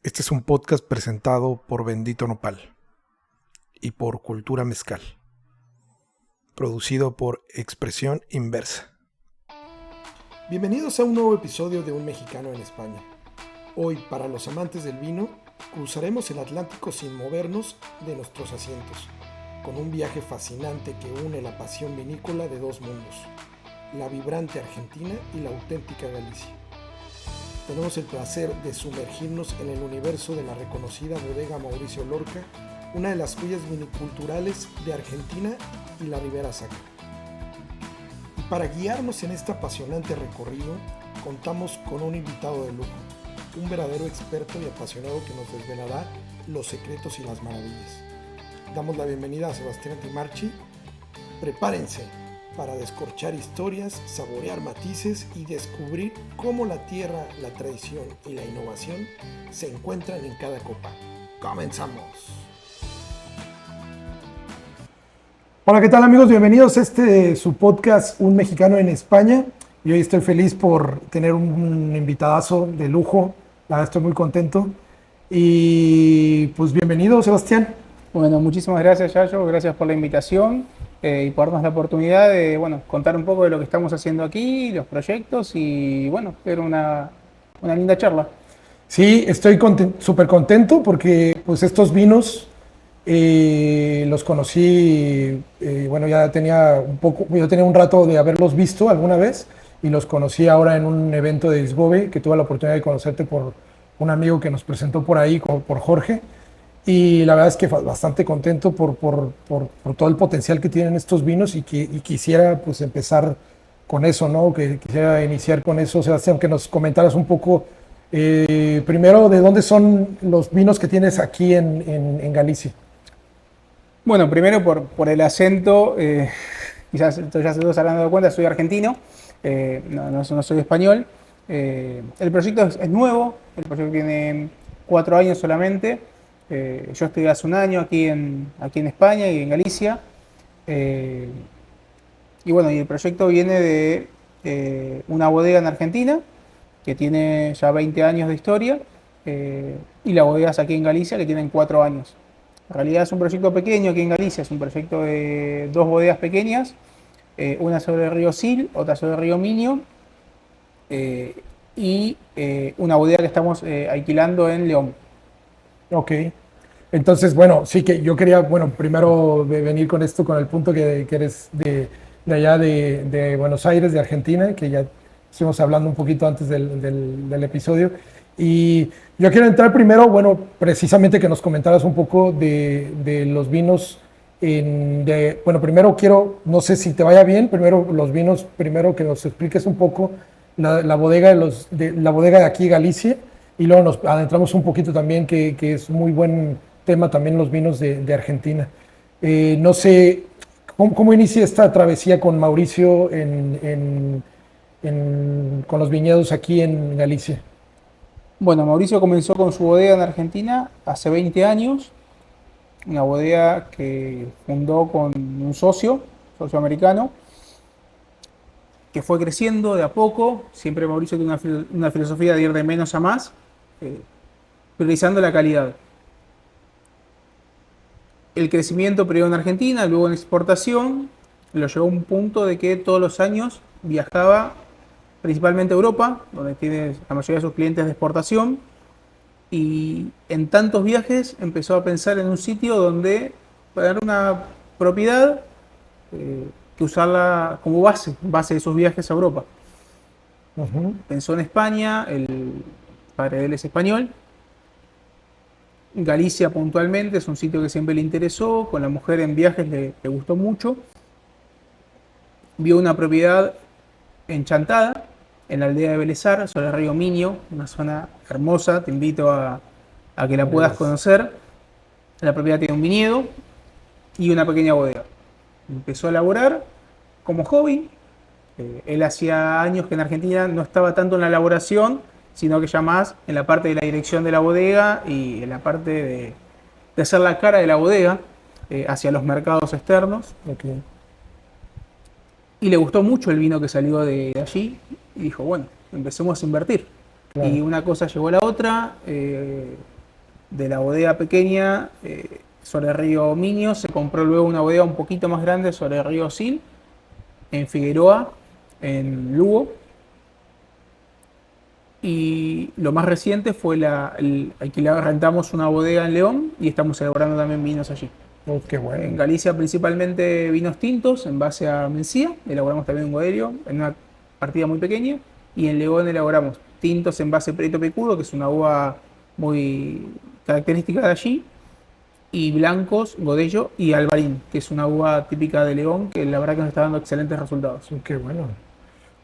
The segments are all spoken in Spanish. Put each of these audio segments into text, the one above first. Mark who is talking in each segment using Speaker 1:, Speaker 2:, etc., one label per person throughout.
Speaker 1: Este es un podcast presentado por Bendito Nopal y por Cultura Mezcal, producido por Expresión Inversa. Bienvenidos a un nuevo episodio de Un Mexicano en España. Hoy, para los amantes del vino, cruzaremos el Atlántico sin movernos de nuestros asientos, con un viaje fascinante que une la pasión vinícola de dos mundos, la vibrante Argentina y la auténtica Galicia. Tenemos el placer de sumergirnos en el universo de la reconocida bodega Mauricio Lorca, una de las joyas viniculturales de Argentina y la Ribera Sacra. Y para guiarnos en este apasionante recorrido, contamos con un invitado de lujo, un verdadero experto y apasionado que nos desvelará los secretos y las maravillas. Damos la bienvenida a Sebastián Timarchi. Prepárense para descorchar historias, saborear matices y descubrir cómo la tierra, la tradición y la innovación se encuentran en cada copa. ¡Comenzamos! Hola, ¿qué tal amigos? Bienvenidos a su podcast Un Mexicano en España. Y hoy estoy feliz por tener un invitadazo de lujo. La verdad estoy muy contento. Y pues bienvenido, Sebastián.
Speaker 2: Bueno, muchísimas gracias, Yayo. Gracias por la invitación y por darnos la oportunidad de contar un poco de lo que estamos haciendo aquí, los proyectos y era una linda charla.
Speaker 1: Sí, estoy súper contento porque pues estos vinos los conocí, ya tenía yo tenía un rato de haberlos visto alguna vez y los conocí ahora en un evento de Xbove, que tuve la oportunidad de conocerte por un amigo que nos presentó por ahí, por Jorge. Y la verdad es que bastante contento por todo el potencial que tienen estos vinos y quisiera pues empezar con eso, ¿no? Que quisiera iniciar con eso, Sebastián, que nos comentaras un poco primero de dónde son los vinos que tienes aquí en Galicia.
Speaker 2: Bueno, primero por el acento, quizás ya se todos habrán dado cuenta, soy argentino, no soy español. El proyecto es nuevo, el proyecto tiene 4 años solamente. Yo estoy hace un año aquí en España y en Galicia. Y el proyecto viene de una bodega en Argentina que tiene ya 20 años de historia y las bodegas aquí en Galicia que tienen 4 años. En realidad es un proyecto pequeño aquí en Galicia, es un proyecto de 2 bodegas pequeñas, una sobre el río Sil, otra sobre el río Minho y una bodega que estamos alquilando en León.
Speaker 1: Ok, entonces, sí que yo quería, primero venir con esto, con el punto que eres de allá de Buenos Aires, de Argentina, que ya estuvimos hablando un poquito antes del episodio. Y yo quiero entrar primero, precisamente que nos comentaras un poco de los vinos. Primero quiero, no sé si te vaya bien, primero los vinos, primero que nos expliques un poco la bodega la bodega de aquí, Galicia. Y luego nos adentramos un poquito también, que es muy buen tema también los vinos de Argentina. No sé, ¿cómo inicia esta travesía con Mauricio con los viñedos aquí en Galicia?
Speaker 2: Bueno, Mauricio comenzó con su bodega en Argentina hace 20 años, una bodega que fundó con un socio americano, que fue creciendo de a poco. Siempre Mauricio tiene una filosofía de ir de menos a más, priorizando la calidad. El crecimiento primero en Argentina, luego en exportación, lo llevó a un punto de que todos los años viajaba principalmente a Europa, donde tiene la mayoría de sus clientes de exportación, y en tantos viajes empezó a pensar en un sitio donde poner una propiedad que usarla como base de esos viajes a Europa.
Speaker 1: Uh-huh.
Speaker 2: Pensó en España, el padre de él es español. Galicia puntualmente es un sitio que siempre le interesó, con la mujer en viajes le gustó mucho. Vio una propiedad en Chantada, en la aldea de Belezar, sobre el río Minho, una zona hermosa, te invito a que la puedas conocer. La propiedad tiene un viñedo y una pequeña bodega. Empezó a elaborar como hobby. Él hacía años que en Argentina no estaba tanto en la elaboración, sino que ya más en la parte de la dirección de la bodega y en la parte de hacer la cara de la bodega hacia los mercados externos.
Speaker 1: Okay.
Speaker 2: Y le gustó mucho el vino que salió de allí y dijo, empecemos a invertir. Claro. Y una cosa llegó a la otra, de la bodega pequeña sobre el río Miño se compró luego una bodega un poquito más grande sobre el río Sil, en Figueroa, en Lugo. Y lo más reciente fue rentamos una bodega en León y estamos elaborando también vinos allí.
Speaker 1: Oh, qué bueno.
Speaker 2: En Galicia principalmente vinos tintos en base a Mencía, elaboramos también un godello en una partida muy pequeña, y en León elaboramos tintos en base a Prieto Picudo, que es una uva muy característica de allí, y blancos, godello y albarín, que es una uva típica de León, que la verdad que nos está dando excelentes resultados.
Speaker 1: Oh, qué bueno.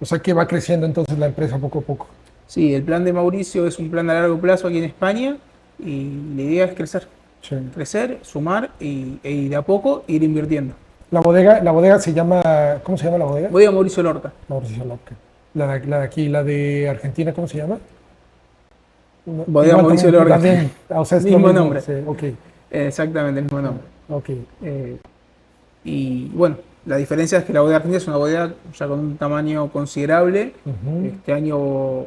Speaker 1: O sea que va creciendo entonces la empresa poco a poco.
Speaker 2: Sí, el plan de Mauricio es un plan a largo plazo aquí en España y la idea es crecer.
Speaker 1: Sí.
Speaker 2: Crecer, sumar y de a poco ir invirtiendo.
Speaker 1: La bodega se llama, ¿cómo se llama la bodega?
Speaker 2: Bodega Mauricio Lorca.
Speaker 1: Mauricio Lorca. La de aquí, la de Argentina, ¿cómo se llama?
Speaker 2: Bodega
Speaker 1: Igual
Speaker 2: Mauricio
Speaker 1: también,
Speaker 2: Lorca.
Speaker 1: también, o sea, es lo
Speaker 2: Mismo
Speaker 1: mismo.
Speaker 2: nombre.
Speaker 1: Sí, ok,
Speaker 2: Exactamente, el mismo nombre.
Speaker 1: ok.
Speaker 2: Y bueno, la diferencia es que la bodega argentina es una bodega ya con un tamaño considerable.
Speaker 1: Ujú,
Speaker 2: Este año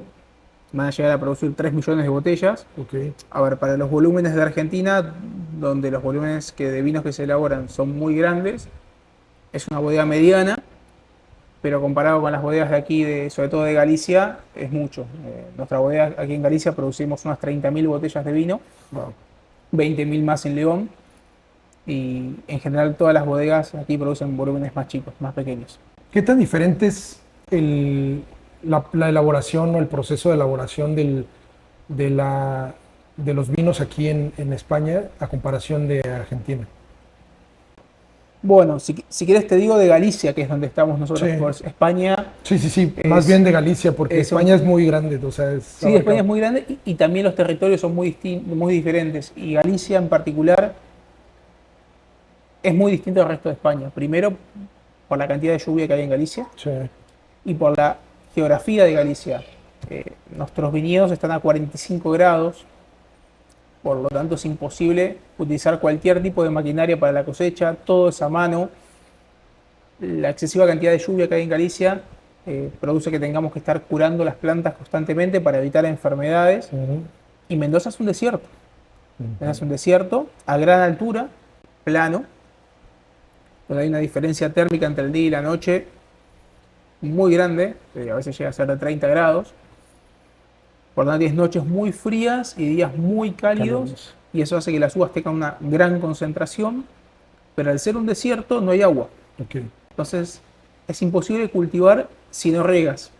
Speaker 2: van a llegar a producir 3 millones de botellas.
Speaker 1: ok.
Speaker 2: A ver, para los volúmenes de Argentina, donde los volúmenes de vinos que se elaboran son muy grandes, es una bodega mediana, pero comparado con las bodegas de aquí, sobre todo de Galicia, es mucho. Nuestra bodega aquí en Galicia producimos unas 30.000 botellas de vino,
Speaker 1: Wow.
Speaker 2: 20.000 más en León, y en general todas las bodegas aquí producen volúmenes más chicos, más pequeños.
Speaker 1: ¿Qué tan diferente es la elaboración o el proceso de elaboración de los vinos aquí en España a comparación de Argentina?
Speaker 2: Bueno, si quieres te digo de Galicia, que es donde estamos nosotros,
Speaker 1: Sí.
Speaker 2: por España.
Speaker 1: Sí, sí, sí, más bien de Galicia, porque
Speaker 2: es
Speaker 1: España es muy grande, o sea,
Speaker 2: Sí, España es muy grande y también los territorios son muy diferentes. Y Galicia en particular es muy distinto al resto de España. Primero, por la cantidad de lluvia que hay en Galicia
Speaker 1: Sí,
Speaker 2: y por la geografía de Galicia. Nuestros viñedos están a 45 grados, por lo tanto es imposible utilizar cualquier tipo de maquinaria para la cosecha, todo es a mano. La excesiva cantidad de lluvia que hay en Galicia produce que tengamos que estar curando las plantas constantemente para evitar enfermedades.
Speaker 1: ujú,
Speaker 2: Y Mendoza es un desierto.
Speaker 1: ujú.
Speaker 2: Mendoza es un desierto a gran altura, plano, donde hay una diferencia térmica entre el día y la noche muy grande, a veces llega a ser de 30 grados. Por lo tanto, tienes noches muy frías y días muy cálidos,
Speaker 1: Cálidos.
Speaker 2: y eso hace que las uvas tengan una gran concentración, pero al ser un desierto no hay agua.
Speaker 1: Ok,
Speaker 2: Entonces, es imposible cultivar si no riegas.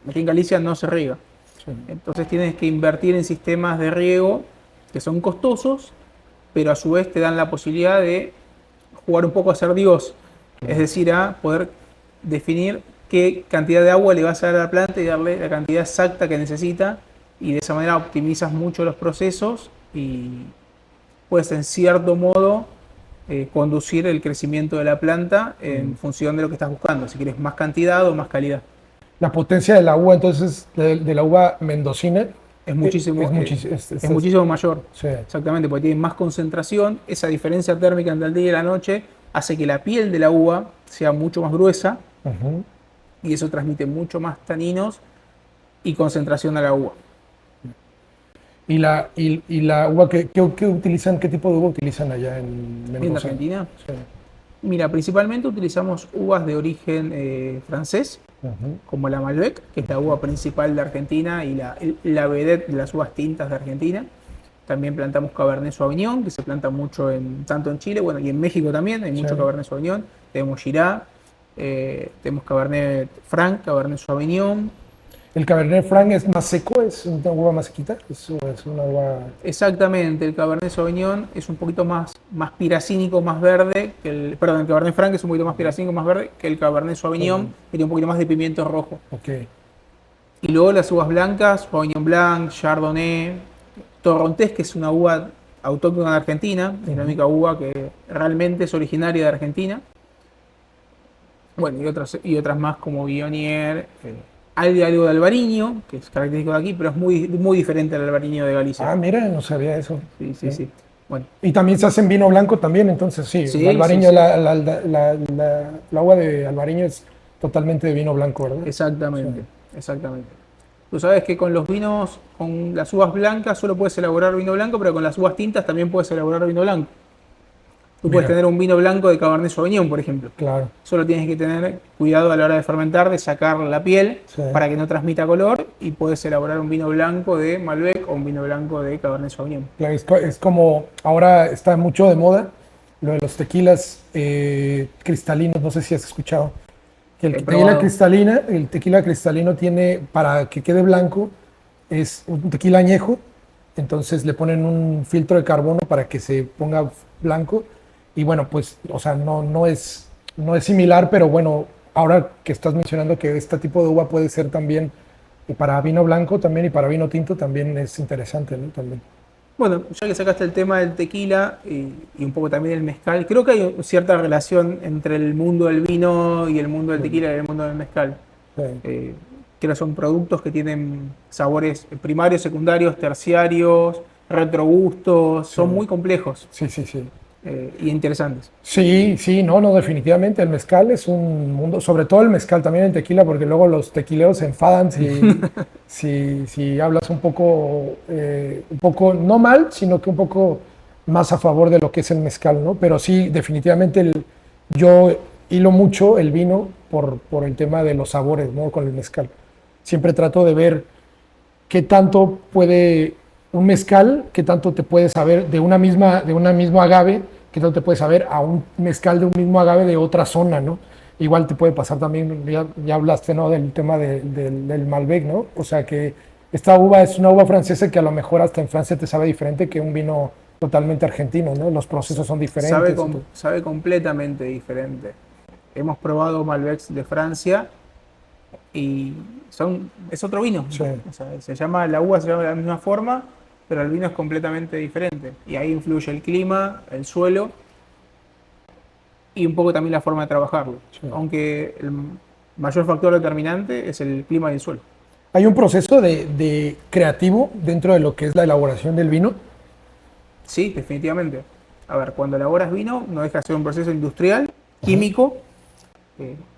Speaker 2: Aquí en Galicia no se riega.
Speaker 1: sí.
Speaker 2: Entonces tienes que invertir en sistemas de riego que son costosos, pero a su vez te dan la posibilidad de jugar un poco a ser Dios. Es decir, a poder definir qué cantidad de agua le vas a dar a la planta y darle la cantidad exacta que necesita, y de esa manera optimizas mucho los procesos y puedes en cierto modo conducir el crecimiento de la planta en función de lo que estás buscando, si quieres más cantidad o más calidad.
Speaker 1: La potencia de la uva, entonces, de la uva mendocina,
Speaker 2: Es muchísimo,
Speaker 1: es
Speaker 2: muchísimo mayor.
Speaker 1: sí.
Speaker 2: Exactamente, porque tiene más concentración. Esa diferencia térmica entre el día y la noche hace que la piel de la uva sea mucho más gruesa,
Speaker 1: Ujú.
Speaker 2: y eso transmite mucho más taninos y concentración a la uva.
Speaker 1: Y la uva, ¿qué utilizan? ¿Qué tipo de uva utilizan allá en Mendoza?
Speaker 2: En Argentina,
Speaker 1: Sí.
Speaker 2: mira, principalmente utilizamos uvas de origen francés,
Speaker 1: Ujú.
Speaker 2: como la Malbec, que es la uva principal de Argentina y la vedette de las uvas tintas de Argentina. También plantamos Cabernet Sauvignon, que se planta mucho tanto en Chile, bueno, y en México también hay mucho
Speaker 1: Sí.
Speaker 2: Cabernet Sauvignon. Tenemos Shiraz, tenemos Cabernet Franc, Cabernet Sauvignon.
Speaker 1: El Cabernet Franc es más seco, es una uva más sequita, es una uva...
Speaker 2: Exactamente, el Cabernet Sauvignon es un poquito más piracínico, más verde que el Cabernet Franc es un poquito más piracínico, más verde que el Cabernet Sauvignon, que tiene un poquito más de pimiento rojo.
Speaker 1: Ok,
Speaker 2: Y luego las uvas blancas, Sauvignon Blanc, Chardonnay, Torrontés, que es una uva autóctona de Argentina, es la única uva que realmente es originaria de Argentina. Bueno, y otras más como Viognier, hay algo de Albariño, que es característico de aquí, pero es muy, muy diferente al Albariño de Galicia.
Speaker 1: ah, mira, no sabía eso.
Speaker 2: Sí, sí, sí. Bueno,
Speaker 1: Y también se hacen vino blanco también, entonces sí,
Speaker 2: Sí,
Speaker 1: el albariño,
Speaker 2: sí, sí.
Speaker 1: la uva de albariño es totalmente de vino blanco, ¿verdad?
Speaker 2: exactamente, exactamente. Tú sabes que con los vinos, con las uvas blancas solo puedes elaborar vino blanco, pero con las uvas tintas también puedes elaborar vino blanco. Tú puedes
Speaker 1: Mira,
Speaker 2: tener un vino blanco de Cabernet Sauvignon, por ejemplo.
Speaker 1: claro.
Speaker 2: Solo tienes que tener cuidado a la hora de fermentar, de sacar la piel
Speaker 1: Sí.
Speaker 2: para que no transmita color y puedes elaborar un vino blanco de Malbec o un vino blanco de Cabernet Sauvignon.
Speaker 1: Claro, es como ahora está mucho de moda lo de los tequilas cristalinos, no sé si has escuchado. Que
Speaker 2: He probado.
Speaker 1: el tequila cristalino tiene, para que quede blanco, es un tequila añejo, entonces le ponen un filtro de carbono para que se ponga blanco. Y bueno, pues, o sea, no es similar, pero bueno, ahora que estás mencionando que este tipo de uva puede ser también y para vino blanco también y para vino tinto también es interesante, ¿no? También.
Speaker 2: Bueno, ya que sacaste el tema del tequila y un poco también el mezcal, creo que hay cierta relación entre el mundo del vino y el mundo del tequila y el mundo del mezcal.
Speaker 1: Sí,
Speaker 2: Eh, Creo que son productos que tienen sabores primarios, secundarios, terciarios, retrogustos,
Speaker 1: sí,
Speaker 2: son muy complejos
Speaker 1: sí, sí, sí.
Speaker 2: y interesantes.
Speaker 1: Sí, sí, no, no, definitivamente el mezcal es un mundo, sobre todo el mezcal, también el tequila, porque luego los tequileros se enfadan si hablas un poco, no mal, sino que un poco más a favor de lo que es el mezcal, ¿no? Pero sí, definitivamente yo hilo mucho el vino por el tema de los sabores, ¿no? Con el mezcal. Siempre trato de ver qué tanto puede un mezcal, qué tanto te puede saber de una mismo agave, qué tanto te puede saber a un mezcal de un mismo agave de otra zona, ¿no? Igual te puede pasar también, ya hablaste, ¿no? Del tema del Malbec, ¿no? O sea que esta uva es una uva francesa que a lo mejor hasta en Francia te sabe diferente que un vino totalmente argentino, ¿no? Los procesos son
Speaker 2: Sabe,
Speaker 1: diferentes. Y todo.
Speaker 2: sabe completamente diferente. Hemos probado Malbecs de Francia y es otro vino.
Speaker 1: Sí,
Speaker 2: O sea, la uva se llama de la misma forma, pero el vino es completamente diferente. Y ahí influye el clima, el suelo y un poco también la forma de trabajarlo.
Speaker 1: sí.
Speaker 2: Aunque el mayor factor determinante es el clima y el suelo.
Speaker 1: Hay un proceso de creativo dentro de lo que es la elaboración del vino.
Speaker 2: Sí, definitivamente. A ver, cuando elaboras vino, no deja de ser un proceso industrial,
Speaker 1: Ajá.
Speaker 2: químico,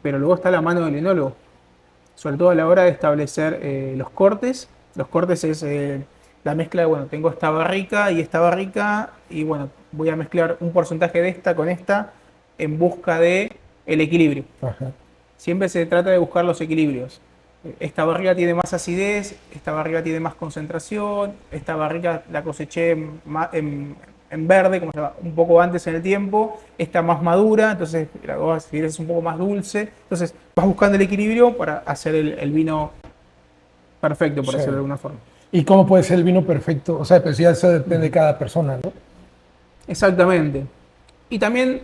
Speaker 2: pero luego está la mano del enólogo, sobre todo a la hora de establecer los cortes. Los cortes es la mezcla de, bueno, tengo esta barrica, y bueno, voy a mezclar un porcentaje de esta con esta en busca de el equilibrio.
Speaker 1: Ajá.
Speaker 2: Siempre se trata de buscar los equilibrios. Esta barriga tiene más acidez, esta barriga tiene más concentración, esta barriga la coseché en verde, como se llama, un poco antes en el tiempo, esta más madura, entonces la uva si quieres es un poco más dulce. Entonces vas buscando el equilibrio para hacer el vino perfecto, por
Speaker 1: Sí.
Speaker 2: decirlo de alguna forma.
Speaker 1: ¿Y cómo puede ser el vino perfecto? O sea, pues ya eso depende de cada persona, ¿no?
Speaker 2: Exactamente. Y también,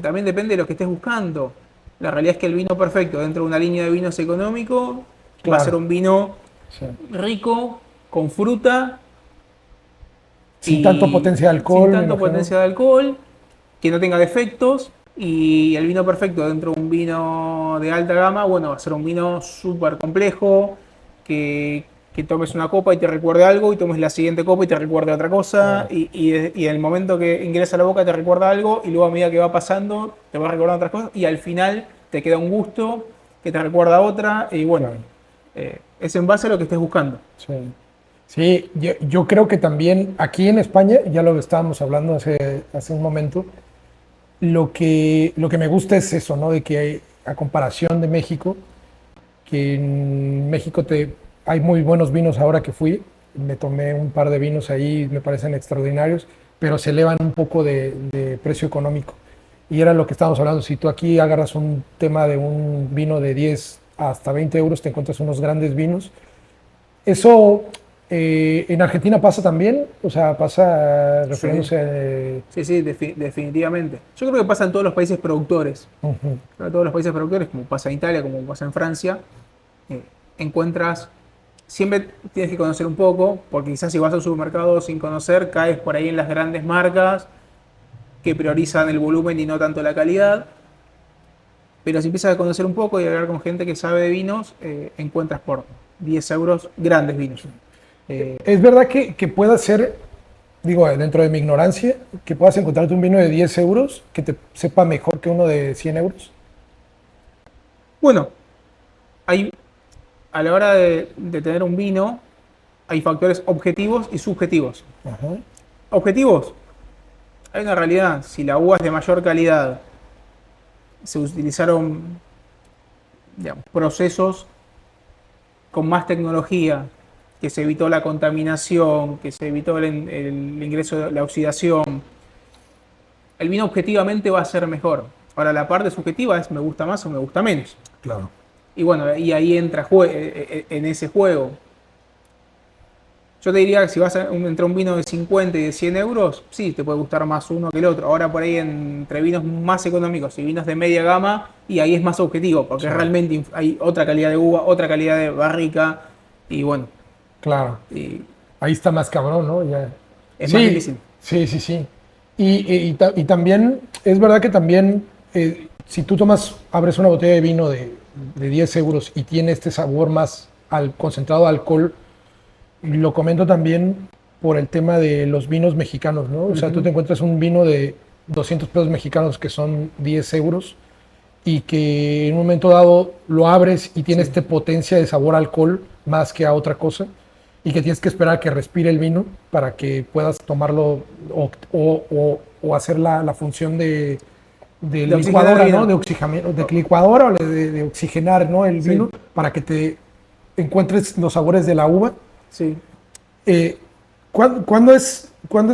Speaker 2: también depende de lo que estés buscando. La realidad es que el vino perfecto dentro de una línea de vinos económico va a ser
Speaker 1: Claro.
Speaker 2: un vino
Speaker 1: Sí.
Speaker 2: rico, con fruta
Speaker 1: Sin tanto
Speaker 2: y
Speaker 1: potencia de
Speaker 2: sin
Speaker 1: alcohol, me
Speaker 2: tanto
Speaker 1: imagino.
Speaker 2: potencia de alcohol, que no tenga defectos. Y el vino perfecto dentro de un vino de alta gama, bueno, va a ser un vino súper complejo, que tomes una copa y te recuerde algo, y tomes la siguiente copa y te recuerde otra cosa,
Speaker 1: Claro.
Speaker 2: y en el momento que ingresa a la boca te recuerda algo, y luego a medida que va pasando te va recordando otras cosas, y al final te queda un gusto que te recuerda a otra, y bueno,
Speaker 1: Claro.
Speaker 2: es en base a lo que estés buscando.
Speaker 1: Sí. Sí, yo creo que también aquí en España, ya lo estábamos hablando hace un momento, lo que me gusta es eso, ¿no? De que a comparación de México, que en México hay muy buenos vinos ahora que fui, me tomé un par de vinos ahí, me parecen extraordinarios, pero se elevan un poco de precio económico. Y era lo que estábamos hablando, si tú aquí agarras un tema de un vino de 10 hasta 20 euros, te encuentras unos grandes vinos. Eso en Argentina pasa también, o sea, pasa
Speaker 2: Sí,
Speaker 1: refiriéndose a...
Speaker 2: sí, sí, definitivamente. Yo creo que pasa en todos los países productores.
Speaker 1: Ujú,
Speaker 2: Creo que todos los países productores, como pasa en Italia, como pasa en Francia, eh, encuentras, siempre tienes que conocer un poco, porque quizás si vas al supermercado sin conocer, caes por ahí en las grandes marcas que priorizan el volumen y no tanto la calidad. Pero si empiezas a conocer un poco y a hablar con gente que sabe de vinos, encuentras por 10 euros grandes vinos. Eh,
Speaker 1: Es verdad que pueda ser, digo, dentro de mi ignorancia, que puedas encontrarte un vino de 10 euros que te sepa mejor que uno de 100 euros.
Speaker 2: bueno, hay a la hora de tener un vino, hay factores objetivos y subjetivos.
Speaker 1: Ajá.
Speaker 2: Objetivos, hay una realidad. Si la uva es de mayor calidad, se utilizaron, digamos, procesos con más tecnología, que se evitó la contaminación, que se evitó el ingreso de la oxidación, el vino objetivamente va a ser mejor. Ahora, la parte subjetiva es me gusta más o me gusta menos.
Speaker 1: Claro.
Speaker 2: Y bueno, y ahí entra en ese juego. Yo te diría que si vas entre un vino de 50 y de 100 euros, sí, te puede gustar más uno que el otro. Ahora por ahí entre vinos más económicos y vinos de media gama, y ahí es más objetivo, porque
Speaker 1: Sí.
Speaker 2: realmente hay otra calidad de uva, otra calidad de barrica, y bueno,
Speaker 1: Claro.
Speaker 2: y
Speaker 1: Ahí está más cabrón, ¿no? Ya.
Speaker 2: es
Speaker 1: Sí,
Speaker 2: más difícil.
Speaker 1: sí, sí, sí. Y también, es verdad que también, si tú abres una botella de vino de 10 euros y tiene este sabor más concentrado de alcohol, lo comento también por el tema de los vinos mexicanos, ¿no? O sea, tú te encuentras un vino de 200 pesos mexicanos que son 10 euros y que en un momento dado lo abres y tiene esta potencia de sabor a alcohol más que a otra cosa y que tienes que esperar a que respire el vino para que puedas tomarlo o hacer la función de
Speaker 2: De oxigenar
Speaker 1: licuadora,
Speaker 2: el vino.
Speaker 1: ¿no? De licuadora o de oxigenar, ¿no? El
Speaker 2: Sí.
Speaker 1: vino para que te encuentres los sabores de la uva.
Speaker 2: Sí.
Speaker 1: ¿Cuándo es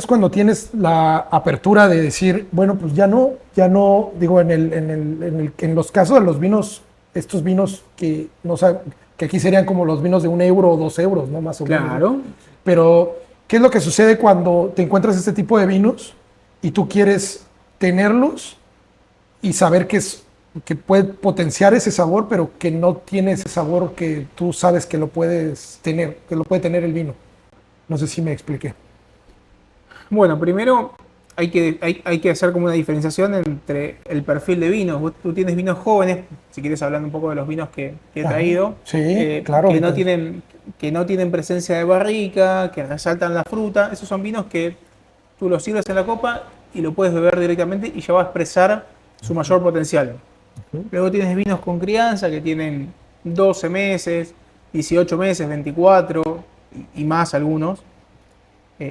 Speaker 1: cuando tienes la apertura de decir, bueno, pues ya no, digo, en los casos de los vinos, estos vinos que, no sé, que aquí serían como los vinos de 1 euro o 2 euros, ¿no? Más o menos.
Speaker 2: Claro.
Speaker 1: ¿No? Pero, ¿qué es lo que sucede cuando te encuentras este tipo de vinos y tú quieres tenerlos y saber que puede potenciar ese sabor, pero que no tiene ese sabor que tú sabes que lo puedes tener, que lo puede tener el vino? No sé si me expliqué.
Speaker 2: Bueno, primero hay que hacer como una diferenciación entre el perfil de vinos. Tú tienes vinos jóvenes, si quieres hablando un poco de los vinos que he
Speaker 1: Ajá.
Speaker 2: traído,
Speaker 1: Sí, claro.
Speaker 2: que no tienen presencia de barrica, que resaltan la fruta. Esos son vinos que tú los sirves en la copa y lo puedes beber directamente y ya va a expresar su mayor potencial. Luego tienes vinos con crianza que tienen 12 meses, 18 meses, 24 y más algunos.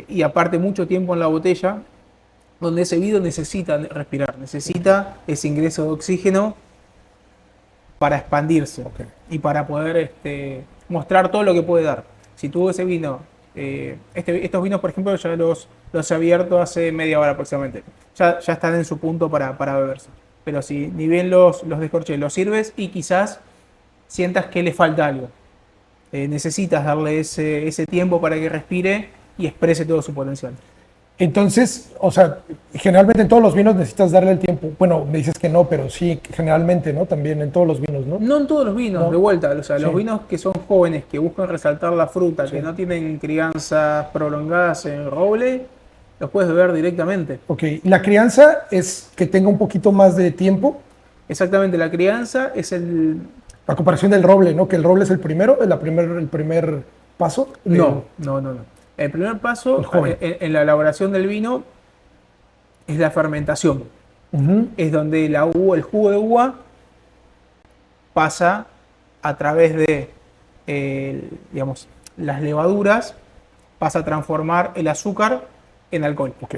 Speaker 2: Y aparte mucho tiempo en la botella, donde ese vino necesita respirar, necesita ese ingreso de oxígeno para expandirse y para poder mostrar todo lo que puede dar. Si tú ese vino, estos vinos por ejemplo ya los he abierto hace media hora aproximadamente, ya están en su punto para beberse. Pero si ni bien los descorché, los sirves y quizás sientas que le falta algo. Necesitas darle ese tiempo para que respire y exprese todo su potencial.
Speaker 1: Entonces, o sea, generalmente en todos los vinos necesitas darle el tiempo. Bueno, me dices que no, pero sí, generalmente, ¿no? También en todos los vinos, ¿no?
Speaker 2: No en todos los vinos,
Speaker 1: No.
Speaker 2: de vuelta. O sea,
Speaker 1: Sí.
Speaker 2: los vinos que son jóvenes, que buscan resaltar la fruta,
Speaker 1: Sí.
Speaker 2: que no tienen crianzas prolongadas en roble, los puedes beber directamente.
Speaker 1: Ok, la crianza es que tenga un poquito más de tiempo,
Speaker 2: Exactamente, la crianza es
Speaker 1: a comparación del roble, ¿no? Que el roble es el primero, el primer paso.
Speaker 2: No. El primer
Speaker 1: El
Speaker 2: paso
Speaker 1: joven.
Speaker 2: en la elaboración del vino es la fermentación.
Speaker 1: Ujú.
Speaker 2: Es donde el jugo de uva pasa a través de, digamos, las levaduras, pasa a transformar el azúcar en alcohol.
Speaker 1: Ok.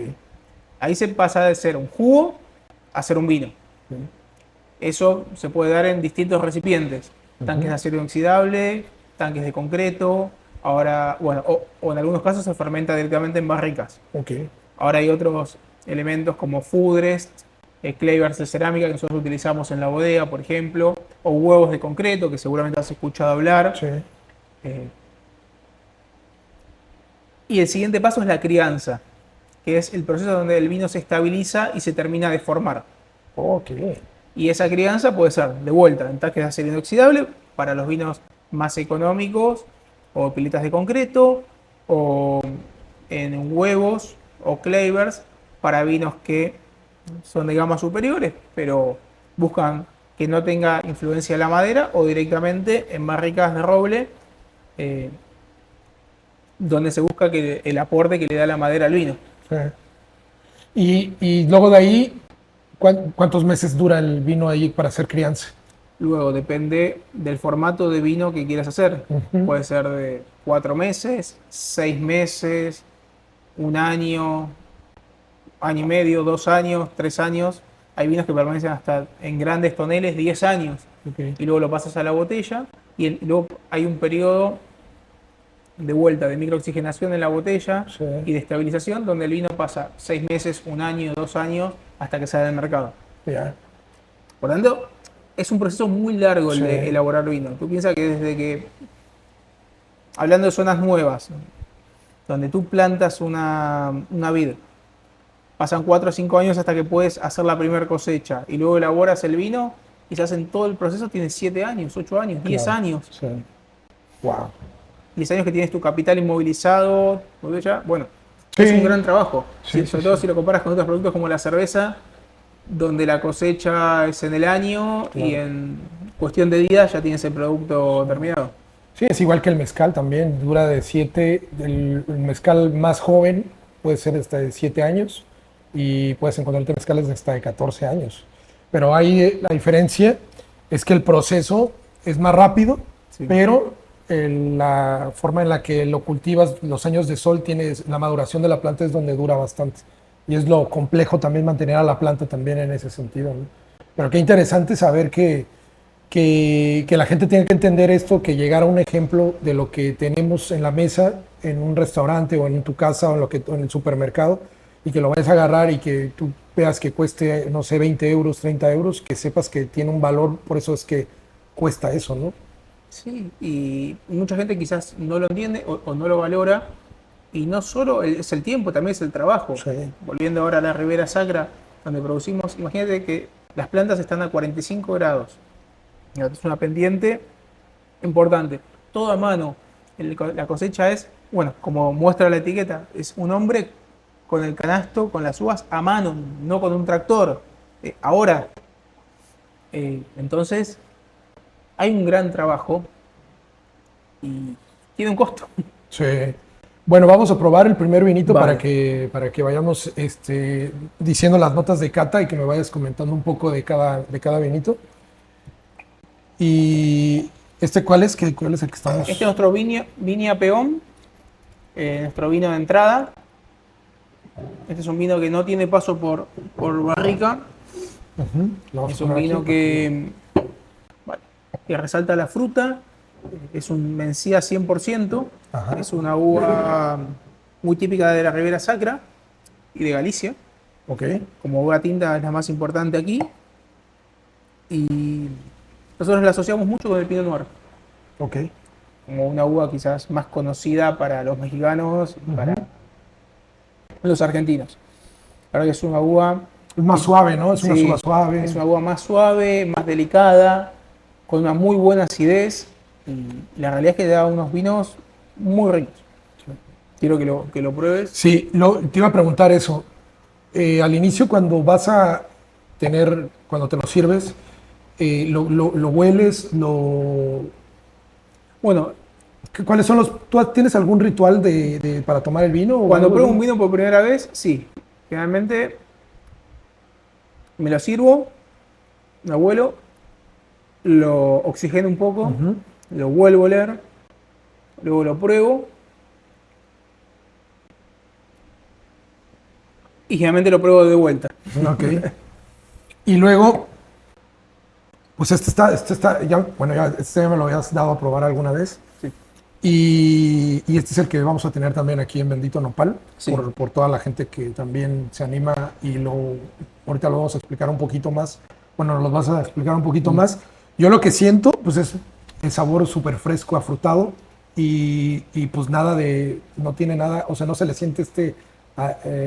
Speaker 2: Ahí se pasa de ser un jugo a ser un vino. Eso se puede dar en distintos recipientes. Tanques de acero inoxidable, tanques de concreto, ahora, bueno, o en algunos casos se fermenta directamente en barricas.
Speaker 1: Ok.
Speaker 2: Ahora hay otros elementos como fudres, clavers de cerámica que nosotros utilizamos en la bodega, por ejemplo, o huevos de concreto que seguramente has escuchado hablar.
Speaker 1: Sí.
Speaker 2: Y el siguiente paso es la crianza, que es el proceso donde el vino se estabiliza y se termina de formar.
Speaker 1: Ok.
Speaker 2: Y esa crianza puede ser de vuelta en tanques de acero inoxidable para los vinos más económicos, o piletas de concreto, o en huevos o clavers para vinos que son de gamas superiores, pero buscan que no tenga influencia de la madera, o directamente en barricas de roble, donde se busca que el aporte que le da la madera al vino.
Speaker 1: Sí. Y luego de ahí, ¿cuántos meses dura el vino ahí para hacer crianza?
Speaker 2: Luego depende del formato de vino que quieras hacer.
Speaker 1: Ujú.
Speaker 2: Puede ser de 4 meses, 6 meses, un año y medio, 2 años, 3 años. Hay vinos que permanecen hasta en grandes toneles 10 años.
Speaker 1: Ok.
Speaker 2: Y luego lo pasas a la botella y luego hay un periodo de vuelta de microoxigenación en la botella
Speaker 1: Sí.
Speaker 2: y de estabilización donde el vino pasa 6 meses, un año, 2 años hasta que sale del mercado.
Speaker 1: Ya.
Speaker 2: Por tanto, es un proceso muy largo el
Speaker 1: Sí.
Speaker 2: de elaborar vino. Tú piensas que desde que, hablando de zonas nuevas, donde tú plantas una vid, pasan 4 o 5 años hasta que puedes hacer la primera cosecha y luego elaboras el vino, quizás en todo el proceso tienes 7 años, 8 años, 10
Speaker 1: Claro.
Speaker 2: años.
Speaker 1: Sí. Wow.
Speaker 2: 10 años que tienes tu capital inmovilizado, botella, bueno, es un
Speaker 1: Sí.
Speaker 2: gran trabajo.
Speaker 1: Sí,
Speaker 2: Sobre
Speaker 1: sí,
Speaker 2: todo
Speaker 1: sí.
Speaker 2: si lo comparas con otros productos como la cerveza, donde la cosecha es en el año y
Speaker 1: Claro.
Speaker 2: en cuestión de días ya tienes el producto terminado.
Speaker 1: Sí, es igual que el mezcal también, dura de 7, el mezcal más joven puede ser hasta de 7 años y puedes encontrarte mezcales de hasta de 14 años. Pero ahí la diferencia es que el proceso es más rápido,
Speaker 2: Sí.
Speaker 1: pero la forma en la que lo cultivas, los años de sol, tienes la maduración de la planta es donde dura bastante. Y es lo complejo también mantener a la planta también en ese sentido, ¿no? Pero qué interesante saber que la gente tiene que entender esto, que llegar a un ejemplo de lo que tenemos en la mesa, en un restaurante o en tu casa o en el supermercado, y que lo vayas a agarrar y que tú veas que cueste, no sé, 20 euros, 30 euros, que sepas que tiene un valor, por eso es que cuesta eso, ¿no?
Speaker 2: Sí, y mucha gente quizás no lo entiende o no lo valora. Y no solo es el tiempo, también es el trabajo.
Speaker 1: Sí.
Speaker 2: Volviendo ahora a la Ribera Sacra, donde producimos, imagínate que las plantas están a 45 grados. Es una pendiente importante. Todo a mano. La cosecha es, bueno, como muestra la etiqueta, es un hombre con el canasto, con las uvas a mano, no con un tractor. Ahora, entonces, hay un gran trabajo y tiene un costo.
Speaker 1: Sí. Bueno, vamos a probar el primer vinito
Speaker 2: Vale.
Speaker 1: para que vayamos diciendo las notas de cata y que me vayas comentando un poco de cada vinito. ¿Y ¿cuál es? ¿Cuál es el que estamos?
Speaker 2: Este es nuestro Viña Peón, nuestro vino de entrada. Este es un vino que no tiene paso por barrica.
Speaker 1: Ujú, lo vamos
Speaker 2: Es
Speaker 1: a
Speaker 2: un
Speaker 1: poner
Speaker 2: vino
Speaker 1: aquí
Speaker 2: bueno, que resalta la fruta. Es un Mencía 100%.
Speaker 1: Ajá.
Speaker 2: Es una uva muy típica de la Ribera Sacra y de Galicia.
Speaker 1: Ok,
Speaker 2: Como uva tinta es la más importante aquí. Y nosotros la asociamos mucho con el Pinot Noir,
Speaker 1: ok.
Speaker 2: como una uva quizás más conocida para los mexicanos y para los argentinos. Claro que es una uva,
Speaker 1: Es más suave, ¿no? Es una
Speaker 2: sí,
Speaker 1: uva suave.
Speaker 2: es una uva más suave, más delicada, con una muy buena acidez. Y la realidad es que da unos vinos muy ricos. Quiero que lo pruebes.
Speaker 1: Sí, te iba a preguntar eso. Al inicio, cuando vas a cuando te lo sirves, lo hueles,
Speaker 2: Bueno,
Speaker 1: ¿cuáles son ¿tú tienes algún ritual para tomar el vino? O
Speaker 2: cuando
Speaker 1: algo
Speaker 2: pruebo
Speaker 1: así?
Speaker 2: un vino por primera vez, sí. Generalmente me lo sirvo, lo huelo, lo oxigeno un poco,
Speaker 1: Ujú,
Speaker 2: lo vuelvo a oler, luego lo pruebo y generalmente lo pruebo de vuelta.
Speaker 1: ok. Y luego, pues este está, ya, bueno, este ya me lo habías dado a probar alguna vez.
Speaker 2: Sí.
Speaker 1: Y este es el que vamos a tener también aquí en Bendito Nopal,
Speaker 2: Sí.
Speaker 1: por toda la gente que también se anima y ahorita lo vamos a explicar un poquito más. Bueno, nos lo vas a explicar un poquito más. Yo lo que siento, pues es el sabor súper fresco, afrutado y pues no tiene nada, o sea, no se le siente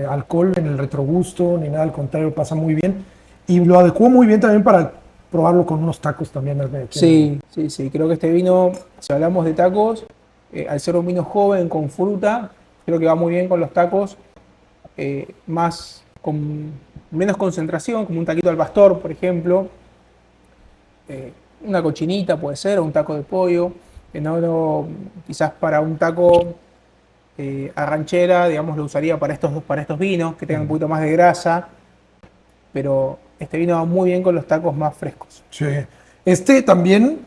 Speaker 1: alcohol en el retrogusto ni nada, al contrario, pasa muy bien. Y lo adecuó muy bien también para probarlo con unos tacos también.
Speaker 2: Sí, sí, sí. Creo que este vino, si hablamos de tacos, al ser un vino joven con fruta, creo que va muy bien con los tacos más con menos concentración, como un taquito al pastor, por ejemplo. Una cochinita puede ser, o un taco de pollo. Quizás para un taco a ranchera, digamos, lo usaría para estos vinos, que tengan un poquito más de grasa. Pero este vino va muy bien con los tacos más frescos.
Speaker 1: Sí. Este también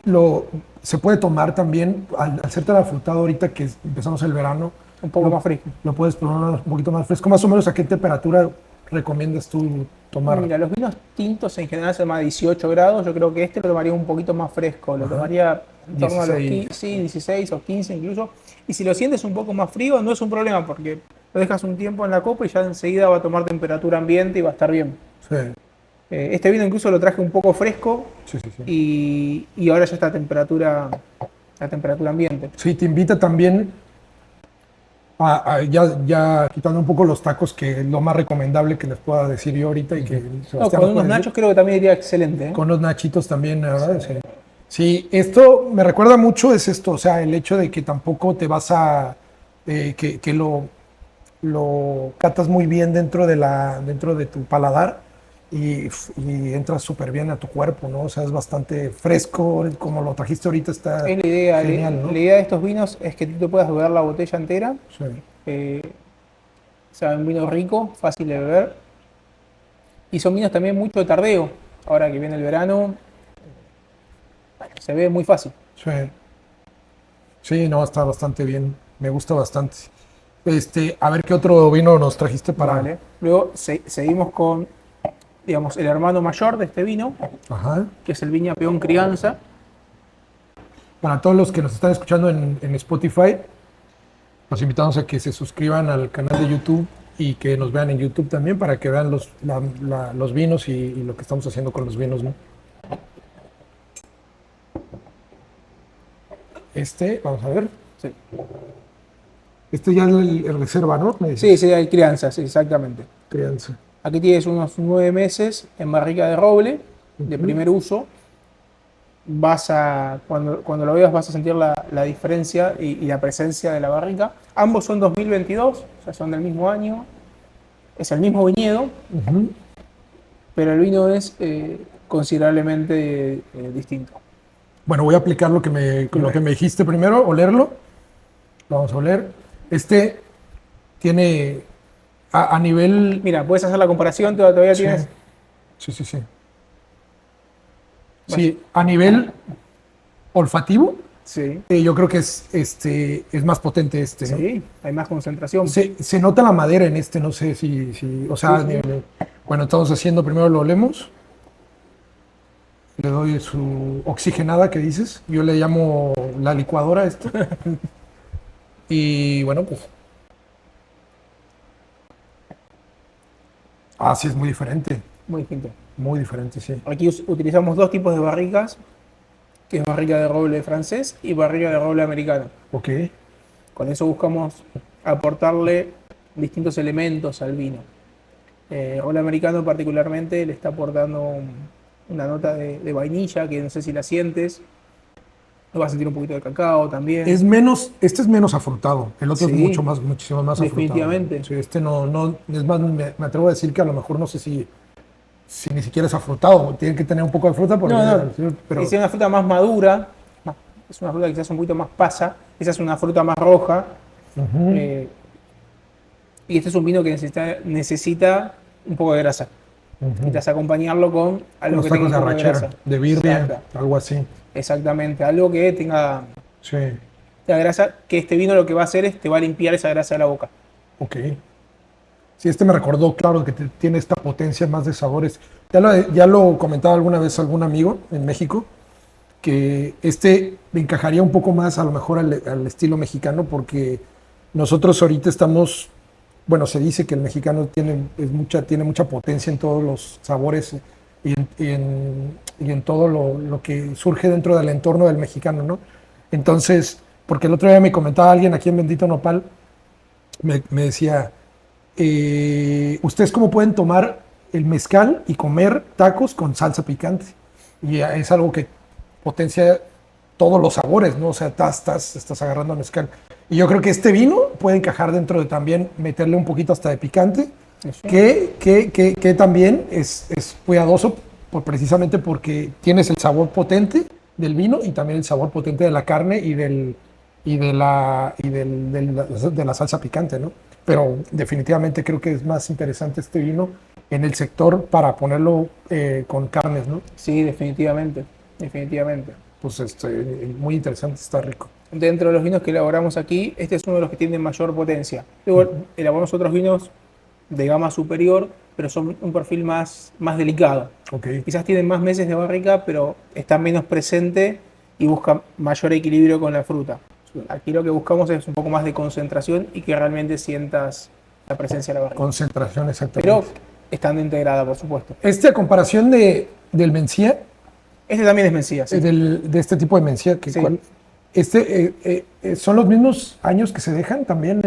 Speaker 1: se puede tomar también, al ser tan afrutado ahorita que empezamos el verano,
Speaker 2: Un poco más fresco.
Speaker 1: lo puedes probar un poquito más fresco. Más o menos, ¿a qué temperatura recomiendas tú tomar?
Speaker 2: Mira, los vinos tintos en general se llama 18 grados. Yo creo que este lo tomaría un poquito más fresco. Lo tomaría en torno a los 15, sí, 16 o 15 incluso. Y si lo sientes un poco más frío, no es un problema porque lo dejas un tiempo en la copa y ya enseguida va a tomar temperatura ambiente y va a estar bien.
Speaker 1: Sí,
Speaker 2: Este vino incluso lo traje un poco fresco
Speaker 1: sí, sí.
Speaker 2: y ahora ya está a temperatura ambiente.
Speaker 1: Sí, te invita también ya quitando un poco los tacos, que es lo más recomendable que les pueda decir yo ahorita y que
Speaker 2: No,
Speaker 1: Sebastián
Speaker 2: con
Speaker 1: nos
Speaker 2: unos
Speaker 1: puede
Speaker 2: nachos
Speaker 1: decir.
Speaker 2: creo que también iría excelente, ¿eh?
Speaker 1: Con los nachitos también, la verdad. Sí. Sí, esto me recuerda mucho, es esto, o sea, el hecho de que tampoco te vas a, que lo catas muy bien dentro de tu paladar y entras súper bien a tu cuerpo, ¿no? O sea, es bastante fresco, como lo trajiste ahorita, está
Speaker 2: Es la idea.
Speaker 1: genial, ¿no?
Speaker 2: La idea de estos vinos es que tú te puedas beber la botella entera.
Speaker 1: Sí.
Speaker 2: Sea un vino rico, fácil de beber. Y son vinos también mucho de tardeo. Ahora que viene el verano, bueno, se ve muy fácil.
Speaker 1: Sí. Sí, no, está bastante bien, me gusta bastante. A ver qué otro vino nos trajiste para...
Speaker 2: Vale. Luego seguimos con, digamos, el hermano mayor de este vino,
Speaker 1: Ajá.
Speaker 2: que es el Viña Peón Crianza.
Speaker 1: Para todos los que nos están escuchando en Spotify, los invitamos a que se suscriban al canal de YouTube y que nos vean en YouTube también para que vean los vinos y lo que estamos haciendo con los vinos, ¿no? Vamos a ver.
Speaker 2: Sí,
Speaker 1: Ya es el reserva, ¿no? Me
Speaker 2: sí,
Speaker 1: dices.
Speaker 2: sí, hay crianza, sí, exactamente.
Speaker 1: Crianza.
Speaker 2: Aquí tienes unos 9 meses en barrica de roble, de primer uso. Cuando lo veas vas a sentir la diferencia y la presencia de la barrica. Ambos son 2022, o sea, son del mismo año. Es el mismo viñedo,
Speaker 1: Ujú.
Speaker 2: pero el vino es considerablemente distinto.
Speaker 1: Bueno, voy a aplicar lo que me dijiste primero, olerlo. Vamos a oler. Tiene a nivel...
Speaker 2: Mira, puedes hacer la comparación, todavía
Speaker 1: Sí,
Speaker 2: tienes.
Speaker 1: sí, sí, sí. Sí, a nivel olfativo,
Speaker 2: Sí,
Speaker 1: yo creo que es más potente ¿no?
Speaker 2: sí, hay más concentración.
Speaker 1: Se nota la madera en no sé o sea,
Speaker 2: Sí, sí.
Speaker 1: bueno, estamos haciendo, primero lo olemos, le doy su oxigenada que dices, yo le llamo la licuadora a esto, y bueno, pues, sí, es muy diferente, sí.
Speaker 2: Aquí utilizamos dos tipos de barricas, que es barrica de roble francés y barrica de roble americano.
Speaker 1: Ok,
Speaker 2: Con eso buscamos aportarle distintos elementos al vino. Roble americano particularmente le está aportando una nota de vainilla, que no sé si la sientes. Lo vas a sentir un poquito de cacao también.
Speaker 1: este es menos afrutado, el otro es
Speaker 2: Sí,
Speaker 1: muchísimo más afrutado.
Speaker 2: definitivamente.
Speaker 1: Sí, no, es más, me atrevo a decir que a lo mejor no sé si ni siquiera es afrutado, tiene que tener un poco de fruta, porque,
Speaker 2: No,
Speaker 1: pero
Speaker 2: es una fruta más madura, es una fruta quizás un poquito más pasa, esa es una fruta más roja.
Speaker 1: ujú,
Speaker 2: Y este es un vino que necesita un poco de grasa.
Speaker 1: ujú.
Speaker 2: Necesitas acompañarlo con algo
Speaker 1: Los
Speaker 2: que tenga
Speaker 1: tacos
Speaker 2: un
Speaker 1: de
Speaker 2: poco de
Speaker 1: arrachera,
Speaker 2: grasa.
Speaker 1: de birria,
Speaker 2: Exacto.
Speaker 1: algo así.
Speaker 2: Exactamente, algo que tenga
Speaker 1: Sí,
Speaker 2: la grasa, que este vino lo que va a hacer es te va a limpiar esa grasa de la boca.
Speaker 1: ok. Sí, me recordó, claro, que tiene esta potencia más de sabores. Ya lo comentaba alguna vez algún amigo en México, que me encajaría un poco más a lo mejor al estilo mexicano, porque nosotros ahorita estamos, bueno, se dice que el mexicano tiene mucha potencia en todos los sabores y en todo lo que surge dentro del entorno del mexicano, ¿no? Entonces, porque el otro día me comentaba alguien aquí en Bendito Nopal, me decía, ¿ustedes cómo pueden tomar el mezcal y comer tacos con salsa picante? Y es algo que potencia todos los sabores, ¿no? O sea, estás agarrando mezcal. Y yo creo que este vino puede encajar dentro de también meterle un poquito hasta de picante, que también es cuidadoso precisamente porque tienes el sabor potente del vino y también el sabor potente de la carne de la salsa picante, ¿no? Pero definitivamente creo que es más interesante este vino en el sector para ponerlo con carnes, ¿no?
Speaker 2: Sí, definitivamente. definitivamente.
Speaker 1: Pues muy interesante, está rico.
Speaker 2: Dentro de los vinos que elaboramos aquí, este es uno de los que tiene mayor potencia. Luego elaboramos otros vinos de gama superior, pero son un perfil más delicado.
Speaker 1: Ok.
Speaker 2: Quizás tienen más meses de barrica, pero está menos presente y busca mayor equilibrio con la fruta. Aquí lo que buscamos es un poco más de concentración y que realmente sientas la presencia de la barrica.
Speaker 1: Concentración, exactamente.
Speaker 2: Pero estando integrada, por supuesto.
Speaker 1: A comparación del Mencía,
Speaker 2: Este también es Mencía, sí.
Speaker 1: de este tipo de Mencía,
Speaker 2: Sí.
Speaker 1: ¿son los mismos años que se dejan también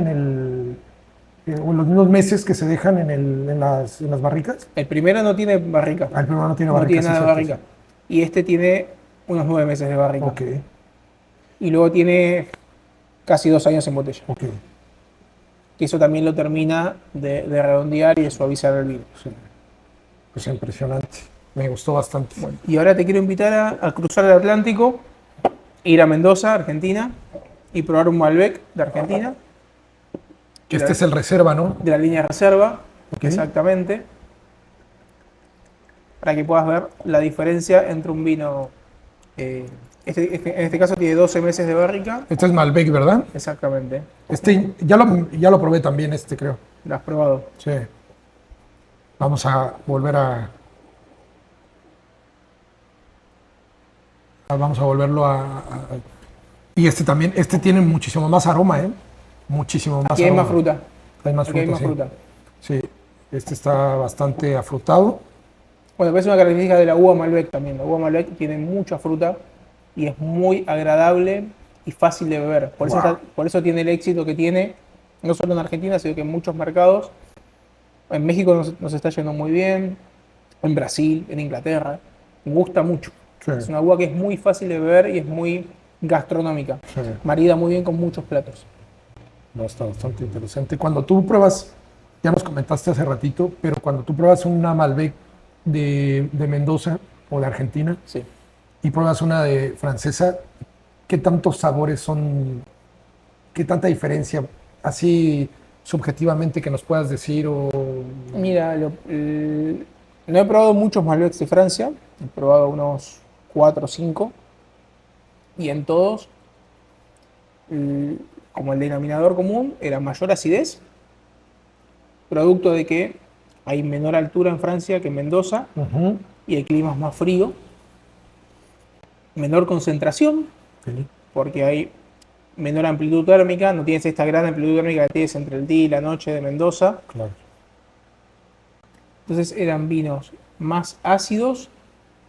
Speaker 1: o los mismos meses que se dejan en las barricas?
Speaker 2: El primero no tiene barrica.
Speaker 1: El primero no tiene
Speaker 2: No
Speaker 1: barrica.
Speaker 2: tiene
Speaker 1: sí,
Speaker 2: nada de
Speaker 1: cierto,
Speaker 2: barrica. Y este tiene unos 9 meses de barrica.
Speaker 1: Ok,
Speaker 2: Y luego tiene casi 2 años en botella.
Speaker 1: ok.
Speaker 2: Que eso también lo termina de redondear y de suavizar el vino.
Speaker 1: Sí. Pues impresionante. Me gustó bastante.
Speaker 2: Bueno, y ahora te quiero invitar a cruzar el Atlántico, ir a Mendoza, Argentina, y probar un Malbec de Argentina,
Speaker 1: Que este es el reserva, ¿no?
Speaker 2: de la línea reserva,
Speaker 1: Ok.
Speaker 2: exactamente, para que puedas ver la diferencia entre un vino, en este caso tiene 12 meses de barrica,
Speaker 1: Este es Malbec, ¿verdad?
Speaker 2: exactamente,
Speaker 1: Ya lo probé también, creo.
Speaker 2: lo has probado.
Speaker 1: Sí. Vamos a volver vamos a volverlo y también, tiene muchísimo más aroma, ¿eh? Muchísimo más
Speaker 2: Aquí hay
Speaker 1: aroma.
Speaker 2: más fruta,
Speaker 1: Hay más
Speaker 2: aquí hay
Speaker 1: fruta,
Speaker 2: más
Speaker 1: sí.
Speaker 2: fruta.
Speaker 1: Sí, este está bastante afrutado.
Speaker 2: Bueno, pero es una característica de la uva Malbec también. La uva Malbec tiene mucha fruta y es muy agradable y fácil de beber.
Speaker 1: Wow.
Speaker 2: Por eso tiene el éxito que tiene, no solo en Argentina, sino que en muchos mercados. En México nos está yendo muy bien, en Brasil, en Inglaterra. Gusta mucho.
Speaker 1: Sí,
Speaker 2: Es una uva que es muy fácil de beber y es muy gastronómica.
Speaker 1: sí.
Speaker 2: Marida muy bien con muchos platos.
Speaker 1: No, está bastante interesante. Cuando tú pruebas, ya nos comentaste hace ratito, pero cuando tú pruebas una Malbec de Mendoza o de Argentina
Speaker 2: Sí.
Speaker 1: y pruebas una de francesa, ¿qué tantos sabores son? ¿Qué tanta diferencia? Así subjetivamente que nos puedas decir o...
Speaker 2: Mira, no he probado muchos Malbecs de Francia, he probado unos 4 o 5, y en todos, como el denominador común, era mayor acidez, producto de que hay menor altura en Francia que en Mendoza
Speaker 1: Ujú.
Speaker 2: y el clima es más frío, menor concentración,
Speaker 1: Sí,
Speaker 2: porque hay menor amplitud térmica, no tienes esta gran amplitud térmica que tienes entre el día y la noche de Mendoza.
Speaker 1: claro.
Speaker 2: Entonces eran vinos más ácidos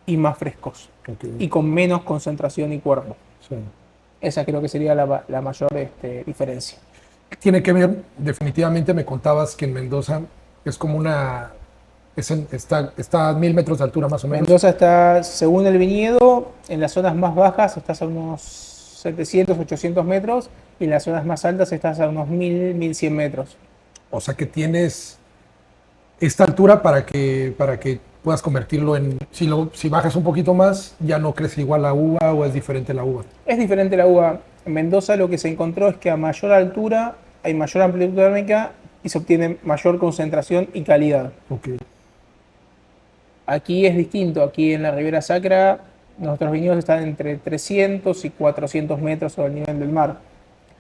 Speaker 2: y más frescos
Speaker 1: Ok,
Speaker 2: y con menos concentración y cuerpo.
Speaker 1: sí.
Speaker 2: Esa creo que sería la mayor diferencia.
Speaker 1: Tiene que ver, definitivamente me contabas que en Mendoza es como está a 1000 metros de altura más o menos.
Speaker 2: Mendoza está, según el viñedo, en las zonas más bajas estás a unos 700, 800 metros y en las zonas más altas estás a unos 1000, 1100 metros.
Speaker 1: O sea que tienes esta altura para que puedas convertirlo si bajas un poquito más, ya no crece igual la uva o es diferente la uva.
Speaker 2: Es diferente la uva. En Mendoza lo que se encontró es que a mayor altura hay mayor amplitud térmica y se obtiene mayor concentración y calidad.
Speaker 1: Ok,
Speaker 2: Aquí es distinto, aquí en la Ribera Sacra nuestros viñedos están entre 300 y 400 metros sobre el nivel del mar.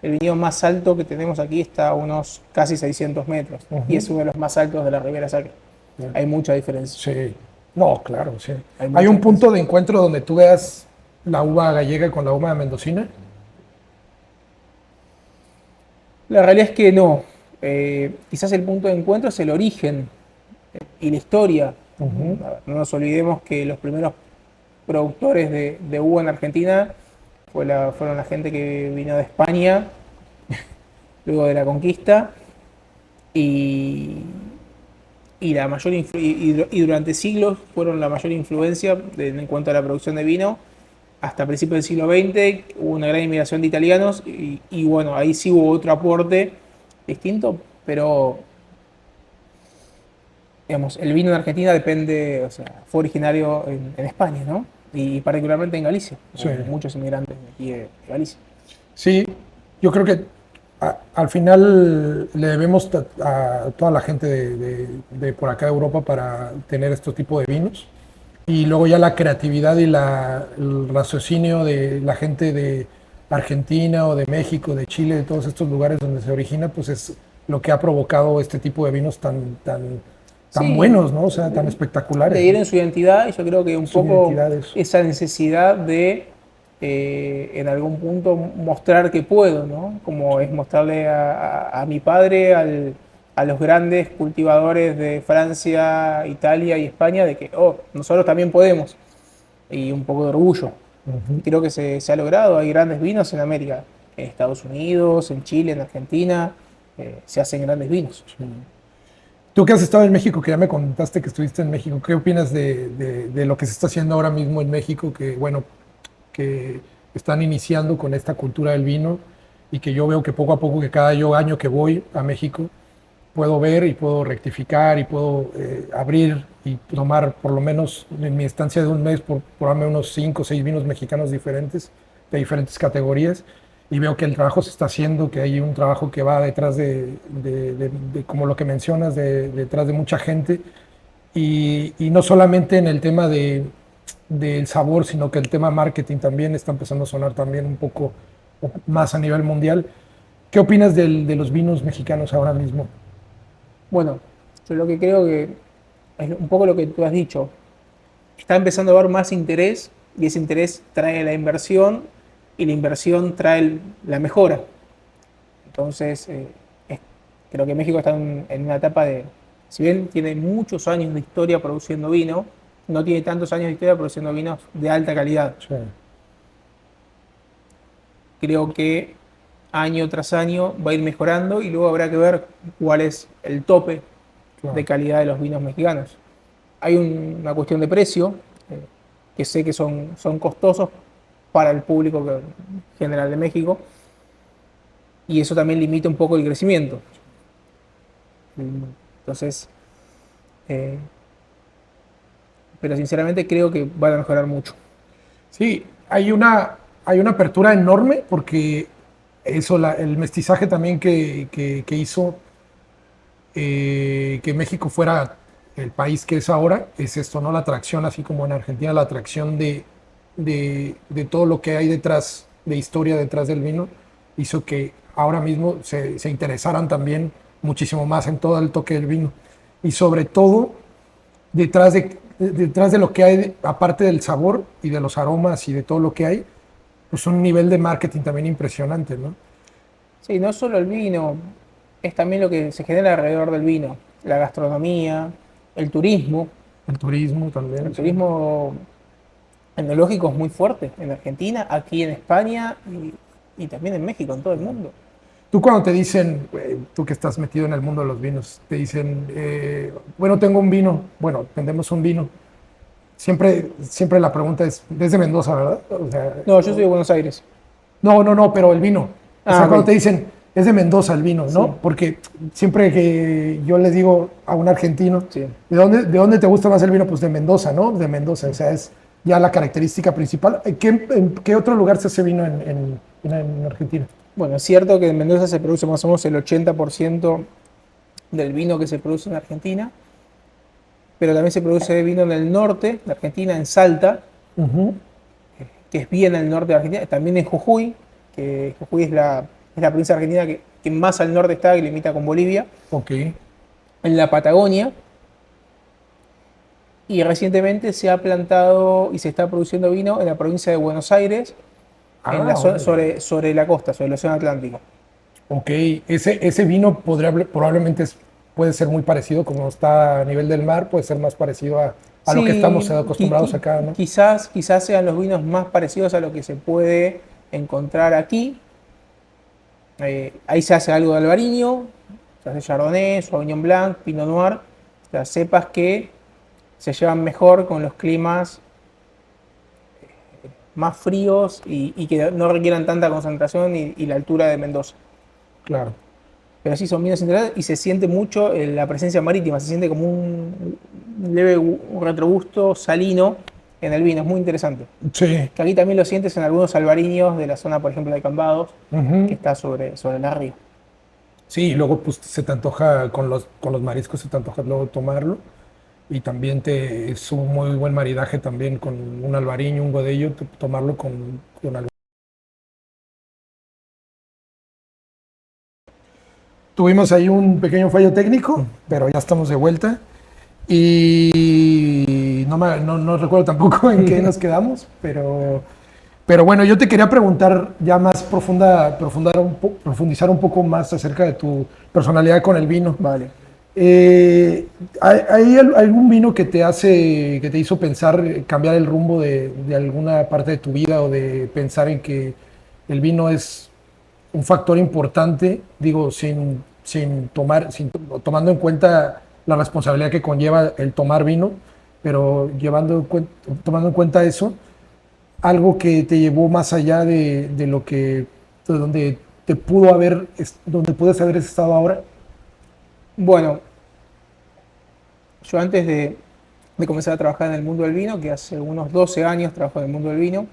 Speaker 2: El viñedo más alto que tenemos aquí está a unos casi 600 metros y es uno de los más altos de la Ribera Sacra.
Speaker 1: Bien.
Speaker 2: Hay mucha diferencia.
Speaker 1: sí. No, claro, sí.
Speaker 2: Hay
Speaker 1: ¿Hay
Speaker 2: mucha
Speaker 1: un punto de encuentro donde tú veas la uva gallega con la uva mendocina?
Speaker 2: La realidad es que no. Quizás el punto de encuentro es el origen y la historia.
Speaker 1: Ujú.
Speaker 2: No nos olvidemos que los primeros productores de uva en Argentina fueron la gente que vino de España luego de la conquista y, la mayor y durante siglos fueron la mayor influencia en cuanto a la producción de vino. Hasta principios del siglo XX hubo una gran inmigración de italianos y bueno, ahí sí hubo otro aporte distinto, pero digamos, el vino en Argentina depende, o sea, fue originario en España, ¿no? Y particularmente en Galicia.
Speaker 1: Sí.
Speaker 2: Hay muchos inmigrantes de aquí de Galicia.
Speaker 1: Sí, yo creo que al final le debemos a toda la gente de por acá de Europa para tener este tipo de vinos. Y luego ya la creatividad y el raciocinio de la gente de Argentina o de México, de Chile, de todos estos lugares donde se origina, pues es lo que ha provocado este tipo de vinos tan
Speaker 2: Sí,
Speaker 1: buenos, ¿no? O sea, tan espectaculares,
Speaker 2: adquieren
Speaker 1: ¿no?
Speaker 2: su identidad y yo creo que un
Speaker 1: Su
Speaker 2: poco
Speaker 1: identidad es.
Speaker 2: esa necesidad de en algún punto mostrar que puedo, ¿no? Como es mostrarle a mi padre, a los grandes cultivadores de Francia, Italia y España, de que, oh, nosotros también podemos, y un poco de orgullo.
Speaker 1: Ujú.
Speaker 2: Creo que se ha logrado, hay grandes vinos en América, en Estados Unidos, en Chile, en Argentina, se hacen grandes vinos.
Speaker 1: Sí. Tú que has estado en México, que ya me contaste que estuviste en México, ¿qué opinas de lo que se está haciendo ahora mismo en México? Que bueno, que están iniciando con esta cultura del vino y que yo veo que poco a poco, que cada año que voy a México, puedo ver y puedo rectificar y puedo abrir y tomar por lo menos en mi estancia de un mes, por probarme unos 5 o 6 vinos mexicanos diferentes, de diferentes categorías. Y veo que el trabajo se está haciendo, que hay un trabajo que va detrás de como lo que mencionas, detrás de mucha gente. Y no solamente en el tema del sabor, sino que el tema marketing también está empezando a sonar también un poco más a nivel mundial. ¿Qué opinas de los vinos mexicanos ahora mismo?
Speaker 2: Bueno, yo lo que creo que es un poco lo que tú has dicho. Está empezando a haber más interés y ese interés trae la inversión y la inversión trae la mejora. Entonces, creo que México está en una etapa de, si bien tiene muchos años de historia produciendo vino, no tiene tantos años de historia produciendo vinos de alta calidad.
Speaker 1: Sí,
Speaker 2: Creo que año tras año va a ir mejorando y luego habrá que ver cuál es el tope de
Speaker 1: claro.
Speaker 2: calidad de los vinos mexicanos. Hay una cuestión de precio, que sé que son costosos para el público general de México, y eso también limita un poco el crecimiento. Entonces, eh, pero sinceramente creo que van a mejorar mucho.
Speaker 1: Sí, hay una apertura enorme porque eso, el mestizaje también que hizo que México fuera el país que es ahora, es esto, ¿no? La atracción, así como en Argentina, la atracción de todo lo que hay detrás, de historia detrás del vino, hizo que ahora mismo se interesaran también muchísimo más en todo el toque del vino. Y sobre todo, detrás de lo que hay, aparte del sabor y de los aromas y de todo lo que hay, pues un nivel de marketing también impresionante, ¿no?
Speaker 2: Sí, no solo el vino, es también lo que se genera alrededor del vino, la gastronomía, el turismo.
Speaker 1: El turismo
Speaker 2: El
Speaker 1: también, sí.
Speaker 2: turismo enológico es muy fuerte en Argentina, aquí en España y también en México, en todo el mundo.
Speaker 1: Tú cuando te dicen, tú que estás metido en el mundo de los vinos, te dicen, bueno, tengo un vino, bueno, vendemos un vino. Siempre la pregunta es, desde Mendoza, ¿verdad? O sea,
Speaker 2: No, yo soy de Buenos Aires.
Speaker 1: no, pero el vino. O
Speaker 2: Ah,
Speaker 1: sea, cuando
Speaker 2: ok.
Speaker 1: te dicen, es de Mendoza el vino,
Speaker 2: Sí,
Speaker 1: ¿no? Porque siempre que yo les digo a un argentino,
Speaker 2: sí.
Speaker 1: ¿de dónde te gusta más el vino? Pues de Mendoza, ¿no? De Mendoza, o sea, es ya la característica principal. ¿En qué otro lugar se hace vino en Argentina?
Speaker 2: Bueno, es cierto que en Mendoza se produce más o menos el 80% del vino que se produce en Argentina, pero también se produce vino en el norte de Argentina, en Salta,
Speaker 1: Ujú.
Speaker 2: que es bien al norte de Argentina, también en Jujuy, que Jujuy es la provincia argentina que más al norte está, que limita con Bolivia,
Speaker 1: Ok.
Speaker 2: en la Patagonia, y recientemente se ha plantado y se está produciendo vino en la provincia de Buenos Aires, en la zona,
Speaker 1: Órale.
Speaker 2: sobre la costa, sobre el Océano Atlántico.
Speaker 1: Ok, ese vino probablemente puede ser muy parecido, como está a nivel del mar, puede ser más parecido a lo que estamos
Speaker 2: Sí,
Speaker 1: acostumbrados acá, ¿no?
Speaker 2: quizás sean los vinos más parecidos a lo que se puede encontrar aquí. Ahí se hace algo de albariño, se hace chardonnay, sauvignon blanc, pinot noir, las cepas que se llevan mejor con los climas más fríos y que no requieran tanta concentración y la altura de Mendoza.
Speaker 1: Claro.
Speaker 2: Pero sí son vinos integrales y se siente mucho la presencia marítima, se siente como un leve un retrogusto salino en el vino, es muy interesante.
Speaker 1: Sí.
Speaker 2: Que aquí también lo sientes en algunos albariños de la zona, por ejemplo, de Cambados, que
Speaker 1: Ujú.
Speaker 2: está sobre la río.
Speaker 1: Sí, y luego pues se te antoja con los mariscos, se te antoja luego tomarlo. y también es un muy buen maridaje también con un albariño, un godello, tomarlo con algo. Tuvimos ahí un pequeño fallo técnico, pero ya estamos de vuelta. Y no recuerdo tampoco en qué nos quedamos, pero bueno, yo te quería preguntar ya más profundizar un poco más acerca de tu personalidad con el vino.
Speaker 2: Vale.
Speaker 1: ¿Hay algún vino que que te hizo pensar, cambiar el rumbo de alguna parte de tu vida o de pensar en que el vino es un factor importante, digo, tomando en cuenta la responsabilidad que conlleva el tomar vino, pero tomando en cuenta eso, algo que te llevó más allá de lo que, de donde donde puedes haber estado ahora?
Speaker 2: Bueno, yo antes de comenzar a trabajar en el mundo del vino, que hace unos 12 años trabajo en el mundo del vino,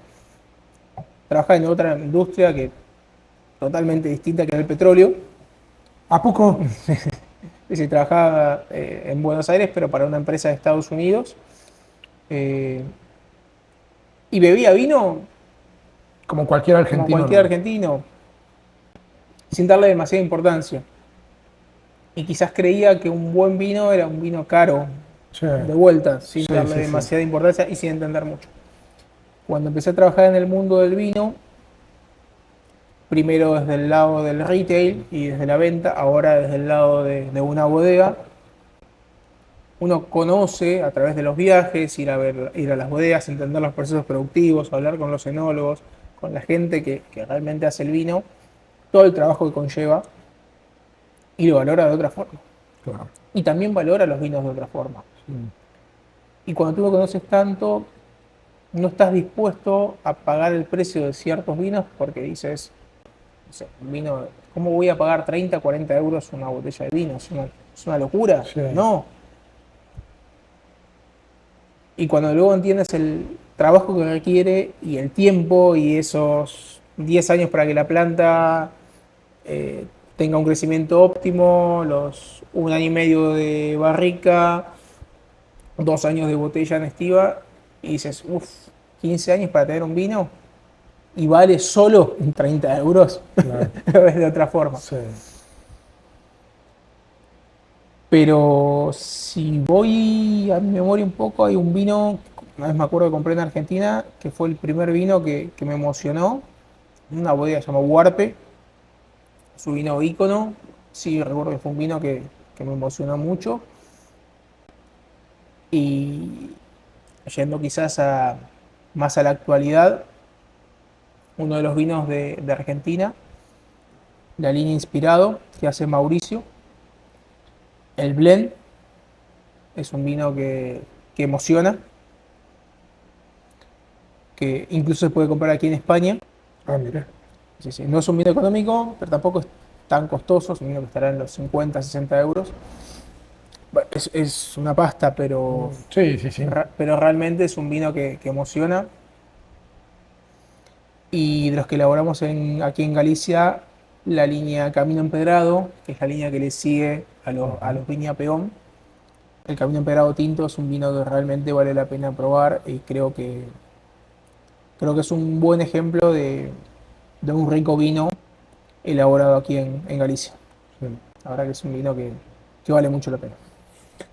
Speaker 2: trabajaba en otra industria que totalmente distinta, que era el petróleo.
Speaker 1: ¿A poco?
Speaker 2: Y sí, trabajaba en Buenos Aires, pero para una empresa de Estados Unidos. Eh, y bebía vino
Speaker 1: Como cualquier
Speaker 2: como
Speaker 1: argentino,
Speaker 2: cualquier
Speaker 1: ¿no?
Speaker 2: argentino, sin darle demasiada importancia. Y quizás creía que un buen vino era un vino caro,
Speaker 1: Sí,
Speaker 2: de vuelta, sin
Speaker 1: sí,
Speaker 2: darle
Speaker 1: sí, sí.
Speaker 2: demasiada importancia y sin entender mucho. Cuando empecé a trabajar en el mundo del vino, primero desde el lado del retail y desde la venta, ahora desde el lado de una bodega, uno conoce a través de los viajes, ir a las bodegas, entender los procesos productivos, hablar con los enólogos, con la gente que realmente hace el vino, todo el trabajo que conlleva y lo valora de otra forma.
Speaker 1: Claro.
Speaker 2: Y también valora los vinos de otra forma.
Speaker 1: Sí.
Speaker 2: Y cuando tú lo conoces tanto, no estás dispuesto a pagar el precio de ciertos vinos porque dices, no sé, un vino, ¿cómo voy a pagar 30, 40 euros una botella de vino? Es una locura.
Speaker 1: Sí.
Speaker 2: No. Y cuando luego entiendes el trabajo que requiere y el tiempo y esos 10 años para que la planta eh, tenga un crecimiento óptimo, los un año y medio de barrica, 2 años de botella en estiva, y dices, uff, 15 años para tener un vino y vale solo 30 euros,
Speaker 1: Claro.
Speaker 2: lo ves de otra forma.
Speaker 1: Sí.
Speaker 2: Pero si voy a mi memoria un poco, hay un vino, una vez me acuerdo que compré en Argentina, que fue el primer vino que me emocionó, una bodega llamada Huarpe, su vino ícono, sí recuerdo que fue un vino que me emocionó mucho, y yendo quizás más a la actualidad, uno de los vinos de Argentina, la línea Inspirado, que hace Mauricio, el Blend, es un vino que emociona, que incluso se puede comprar aquí en España.
Speaker 1: Ah, mira.
Speaker 2: Sí, sí. No es un vino económico, pero tampoco es tan costoso, es un vino que estará en los 50, 60 euros. Bueno, es una pasta,
Speaker 1: Sí, sí, sí.
Speaker 2: pero realmente es un vino que emociona. Y de los que elaboramos aquí en Galicia, la línea Camino Empedrado, que es la línea que le sigue a los Viña Peón. El Camino Empedrado Tinto es un vino que realmente vale la pena probar y creo que es un buen ejemplo de un rico vino elaborado aquí en Galicia.
Speaker 1: Sí.
Speaker 2: La verdad que es un vino que vale mucho la pena.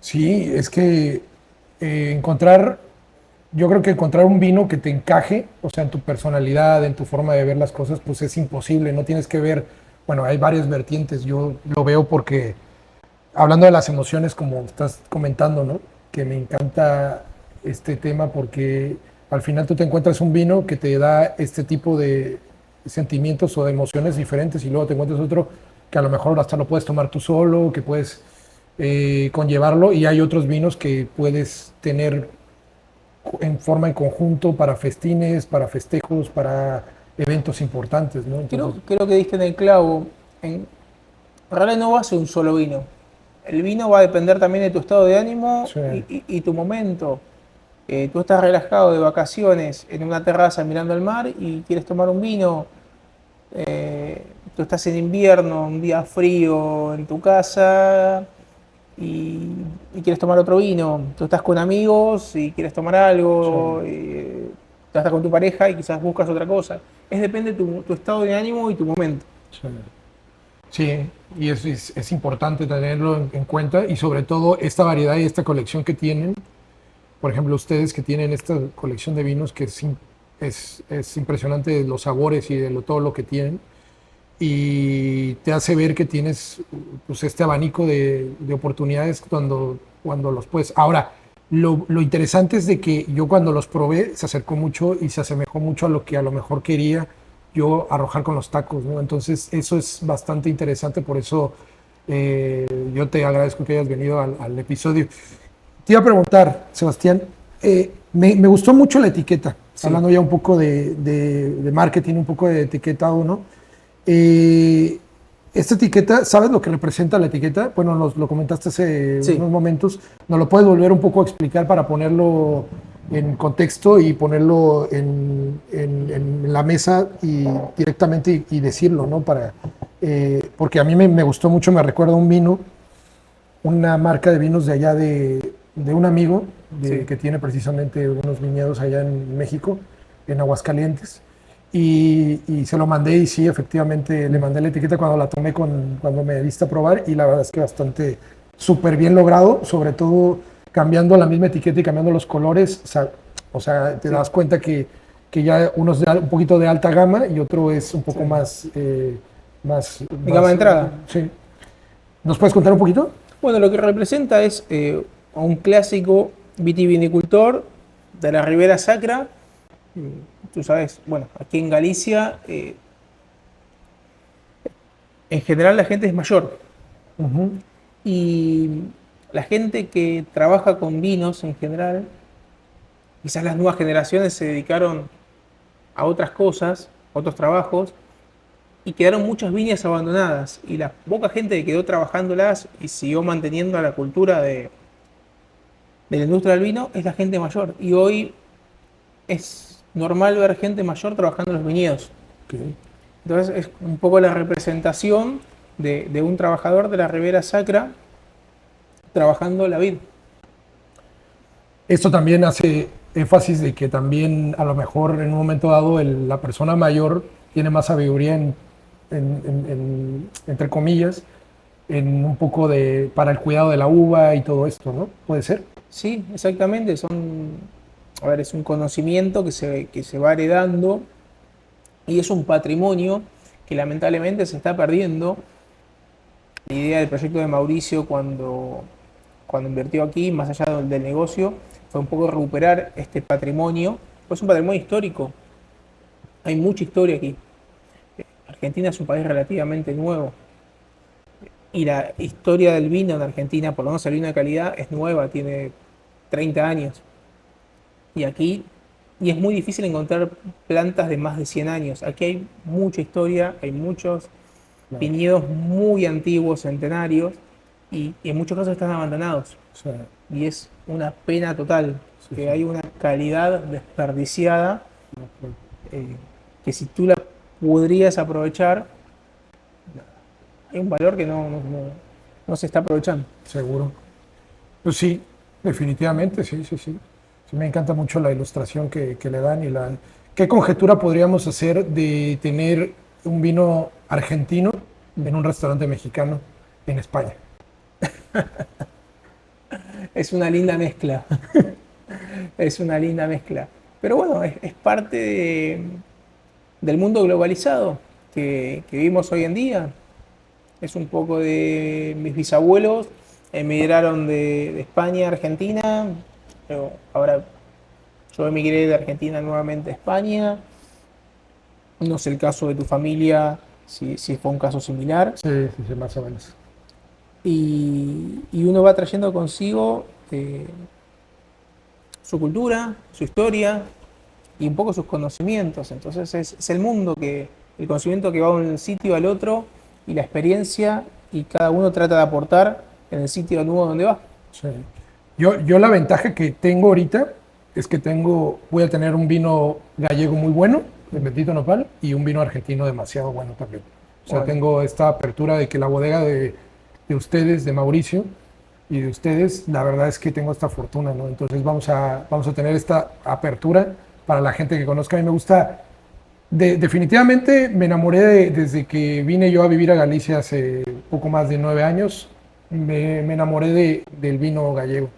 Speaker 1: Sí, es que encontrar, yo creo que encontrar un vino que te encaje, o sea, en tu personalidad, en tu forma de ver las cosas, pues es imposible. No tienes que ver, bueno, hay varias vertientes. Yo lo veo porque, hablando de las emociones, como estás comentando, ¿no? Que me encanta este tema porque al final tú te encuentras un vino que te da este tipo de sentimientos o de emociones diferentes y luego te encuentras otro que a lo mejor hasta lo puedes tomar tú solo, que puedes conllevarlo, y hay otros vinos que puedes tener en forma en conjunto para festines, para festejos, para eventos importantes, ¿no? Entonces,
Speaker 2: Creo que diste en el clavo. En realidad no va a ser un solo vino. El vino va a depender también de tu estado de ánimo
Speaker 1: sí,
Speaker 2: y tu momento. Tú estás relajado de vacaciones en una terraza mirando al mar y quieres tomar un vino. Tú estás en invierno, un día frío en tu casa, y quieres tomar otro vino. Tú estás con amigos y quieres tomar algo,
Speaker 1: Sí.
Speaker 2: tú estás con tu pareja y quizás buscas otra cosa. Depende de tu estado de ánimo y tu momento.
Speaker 1: Sí. Sí, y es importante tenerlo en cuenta y sobre todo esta variedad y esta colección que tienen. Por ejemplo, ustedes que tienen esta colección de vinos que es impresionante los sabores y todo lo que tienen y te hace ver que tienes pues, este abanico de oportunidades cuando los puedes. Ahora, lo interesante es de que yo cuando los probé se acercó mucho y se asemejó mucho a lo que a lo mejor quería yo arrojar con los tacos, ¿no? Entonces eso es bastante interesante, por eso yo te agradezco que hayas venido al episodio. Te iba a preguntar, Sebastián, me gustó mucho la etiqueta,
Speaker 2: Sí.
Speaker 1: hablando ya un poco de marketing, un poco de etiquetado, ¿no? Eh, esta etiqueta, ¿sabes lo que representa la etiqueta? Bueno, lo comentaste hace
Speaker 2: Sí.
Speaker 1: unos momentos. ¿Nos lo puedes volver un poco a explicar para ponerlo en contexto y ponerlo en la mesa y directamente y decirlo, ¿no? Porque a mí me gustó mucho, me recuerda un vino, una marca de vinos de allá de un amigo
Speaker 2: Sí.
Speaker 1: que tiene precisamente unos viñedos allá en México, en Aguascalientes. Y se lo mandé y sí, efectivamente le mandé la etiqueta cuando la tomé cuando me diste a probar y la verdad es que bastante súper bien logrado, sobre todo cambiando la misma etiqueta y cambiando los colores, o sea te
Speaker 2: Sí.
Speaker 1: das cuenta que ya uno es un poquito de alta gama y otro es un poco
Speaker 2: Sí.
Speaker 1: más...
Speaker 2: Mi gama de entrada.
Speaker 1: Sí. ¿Nos puedes contar un poquito?
Speaker 2: Bueno, lo que representa es a un clásico vitivinicultor de la Ribera Sacra. Tú sabes, bueno, aquí en Galicia, en general la gente es mayor.
Speaker 1: Ujú.
Speaker 2: Y la gente que trabaja con vinos en general, quizás las nuevas generaciones se dedicaron a otras cosas, a otros trabajos, y quedaron muchas viñas abandonadas. Y la poca gente que quedó trabajándolas y siguió manteniendo la cultura de la industria del vino es la gente mayor. Y hoy es normal ver gente mayor trabajando en los viñedos.
Speaker 1: Okay.
Speaker 2: Entonces es un poco la representación de un trabajador de la Ribera Sacra trabajando la vid.
Speaker 1: Esto también hace énfasis de que también a lo mejor en un momento dado la persona mayor tiene más sabiduría entre comillas, en un poco para el cuidado de la uva y todo esto, ¿no? ¿Puede ser?
Speaker 2: Sí, exactamente. A ver, es un conocimiento que se va heredando y es un patrimonio que lamentablemente se está perdiendo. La idea del proyecto de Mauricio cuando invirtió aquí, más allá del negocio, fue un poco recuperar este patrimonio. Pues es un patrimonio histórico. Hay mucha historia aquí. Argentina es un país relativamente nuevo. Y la historia del vino en Argentina, por lo menos el vino de calidad, es nueva, tiene 30 años. Y es muy difícil encontrar plantas de más de 100 años. Aquí hay mucha historia, hay muchos
Speaker 1: Claro.
Speaker 2: viñedos muy antiguos, centenarios, y en muchos casos están abandonados.
Speaker 1: O sea,
Speaker 2: Y es una pena total,
Speaker 1: sí,
Speaker 2: que
Speaker 1: sí.
Speaker 2: hay una calidad desperdiciada que si tú la podrías aprovechar, hay un valor que no se está aprovechando.
Speaker 1: Seguro. Pues sí, definitivamente, sí, sí, sí. Sí, me encanta mucho la ilustración que le dan ¿Qué conjetura podríamos hacer de tener un vino argentino en un restaurante mexicano en España?
Speaker 2: Es una linda mezcla. Es una linda mezcla. Pero bueno, es parte del mundo globalizado que vivimos hoy en día. Es un poco de mis bisabuelos, emigraron de España a Argentina, pero ahora yo emigré de Argentina nuevamente a España. No sé el caso de tu familia, si fue un caso similar.
Speaker 1: Sí, sí, sí, más o menos.
Speaker 2: Y uno va trayendo consigo su cultura, su historia y un poco sus conocimientos. Entonces es el mundo el conocimiento que va de un sitio al otro y la experiencia y cada uno trata de aportar en el sitio nuevo donde va.
Speaker 1: Sí. Yo la ventaja que tengo ahorita es que voy a tener un vino gallego muy bueno, de Bendito Nopal, y un vino argentino demasiado bueno también. O sea,
Speaker 2: Bueno.
Speaker 1: tengo esta apertura de que la bodega de ustedes, de Mauricio, y de ustedes, la verdad es que tengo esta fortuna, ¿no? Entonces vamos a tener esta apertura para la gente que conozca. A mí me gusta, definitivamente me enamoré desde que vine yo a vivir a Galicia hace poco más de 9 años, me enamoré del vino gallego.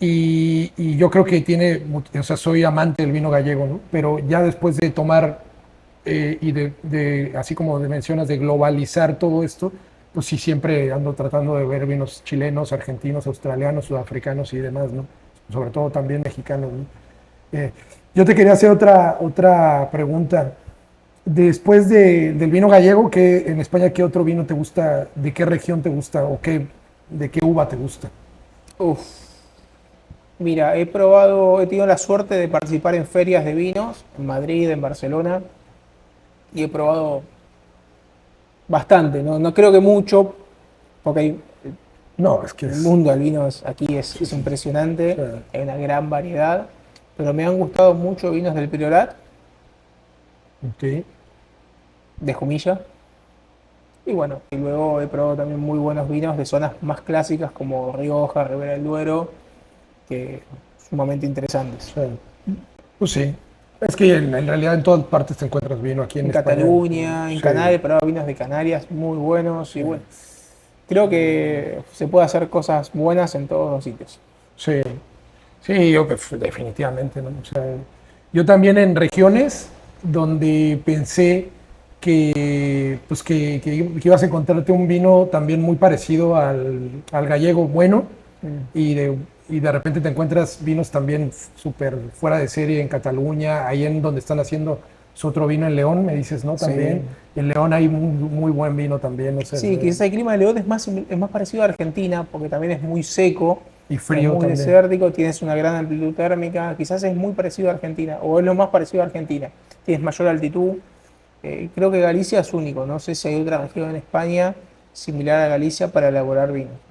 Speaker 1: Y yo creo que o sea, soy amante del vino gallego, ¿no? Pero ya después de tomar y así como mencionas, de globalizar todo esto, pues sí, siempre ando tratando de ver vinos chilenos, argentinos, australianos, sudafricanos y demás, ¿no? Sobre todo también mexicanos, ¿no? Yo te quería hacer otra pregunta. Después del vino gallego, en España, ¿qué otro vino te gusta? ¿De qué región te gusta? ¿O de qué uva te gusta?
Speaker 2: Uf. Mira, he tenido la suerte de participar en ferias de vinos en Madrid, en Barcelona, y he probado bastante, no, no creo que mucho, porque
Speaker 1: No, es que
Speaker 2: el
Speaker 1: es...
Speaker 2: mundo del vino aquí
Speaker 1: Sí,
Speaker 2: es
Speaker 1: sí,
Speaker 2: impresionante,
Speaker 1: sí.
Speaker 2: hay una gran variedad, pero me han gustado mucho vinos del Priorat,
Speaker 1: Ok.
Speaker 2: de Jumilla, y bueno, y luego he probado también muy buenos vinos de zonas más clásicas como Rioja, Ribera del Duero, que sumamente interesantes.
Speaker 1: Sí. Pues sí. Es que en realidad en todas partes te encuentras vino aquí en
Speaker 2: En
Speaker 1: España.
Speaker 2: Cataluña, en
Speaker 1: Sí,
Speaker 2: Canarias, he probado vinos de Canarias muy buenos
Speaker 1: sí,
Speaker 2: y bueno, creo que se puede hacer cosas buenas en todos los sitios.
Speaker 1: sí. Sí, yo pues, definitivamente, ¿no? O sea, yo también en regiones donde pensé pues que ibas a encontrarte un vino también muy parecido al gallego bueno
Speaker 2: Mm.
Speaker 1: y de repente te encuentras vinos también súper fuera de serie en Cataluña, ahí en donde están haciendo su otro vino en León, me dices, ¿no?
Speaker 2: Sí.
Speaker 1: También. En León hay muy buen vino también, o sea,
Speaker 2: Sí, quizás el clima de León es más parecido a Argentina, porque también es muy seco,
Speaker 1: y
Speaker 2: es
Speaker 1: frío
Speaker 2: muy
Speaker 1: también.
Speaker 2: desértico, tienes una gran amplitud térmica, quizás es muy parecido a Argentina, o es lo más parecido a Argentina. Tienes mayor altitud. Creo que Galicia es único, no sé si hay otra región en España similar a Galicia para elaborar vino.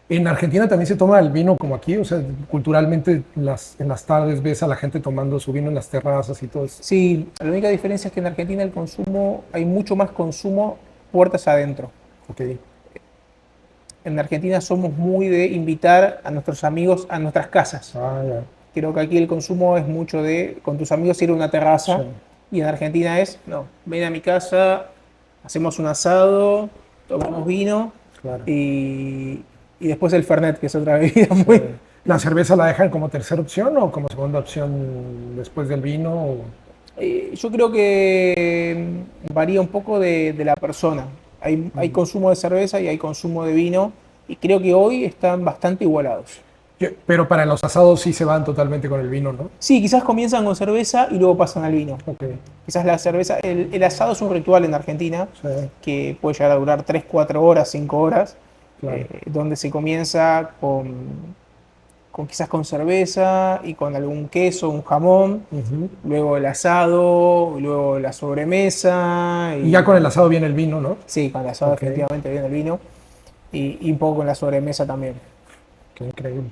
Speaker 1: En Argentina también se toma el vino como aquí, o sea, culturalmente en las tardes ves a la gente tomando su vino en las terrazas y todo eso.
Speaker 2: Sí, la única diferencia es que en Argentina el consumo, hay mucho más consumo puertas adentro.
Speaker 1: Ok.
Speaker 2: En Argentina somos muy de invitar a nuestros amigos a nuestras casas.
Speaker 1: Ah, ya.
Speaker 2: Creo que aquí el consumo es mucho de con tus amigos ir a una
Speaker 1: Sí,
Speaker 2: terraza y en Argentina es, no, ven a mi casa, hacemos un asado, tomamos vino
Speaker 1: claro.
Speaker 2: y, y después el Fernet, que es otra bebida
Speaker 1: Sí.
Speaker 2: muy...
Speaker 1: ¿La cerveza la dejan como tercera opción o como segunda opción después del vino?
Speaker 2: Yo creo que varía un poco de la persona. Hay
Speaker 1: Mm.
Speaker 2: consumo de cerveza y hay consumo de vino y creo que hoy están bastante igualados.
Speaker 1: Pero para los asados sí se van totalmente con el vino, ¿no?
Speaker 2: Sí, quizás comienzan con cerveza y luego pasan al vino.
Speaker 1: Ok.
Speaker 2: Quizás la cerveza, el asado es un ritual en Argentina
Speaker 1: Sí,
Speaker 2: que puede llegar a durar 3 4 horas, 5 horas,
Speaker 1: claro.
Speaker 2: donde se comienza quizás con cerveza y con algún queso, un jamón,
Speaker 1: Ujú.
Speaker 2: luego el asado, luego la sobremesa
Speaker 1: Y ya con el asado viene el vino, ¿no?
Speaker 2: sí, con el asado
Speaker 1: Ok.
Speaker 2: definitivamente viene el vino y un poco con la sobremesa también.
Speaker 1: Qué increíble.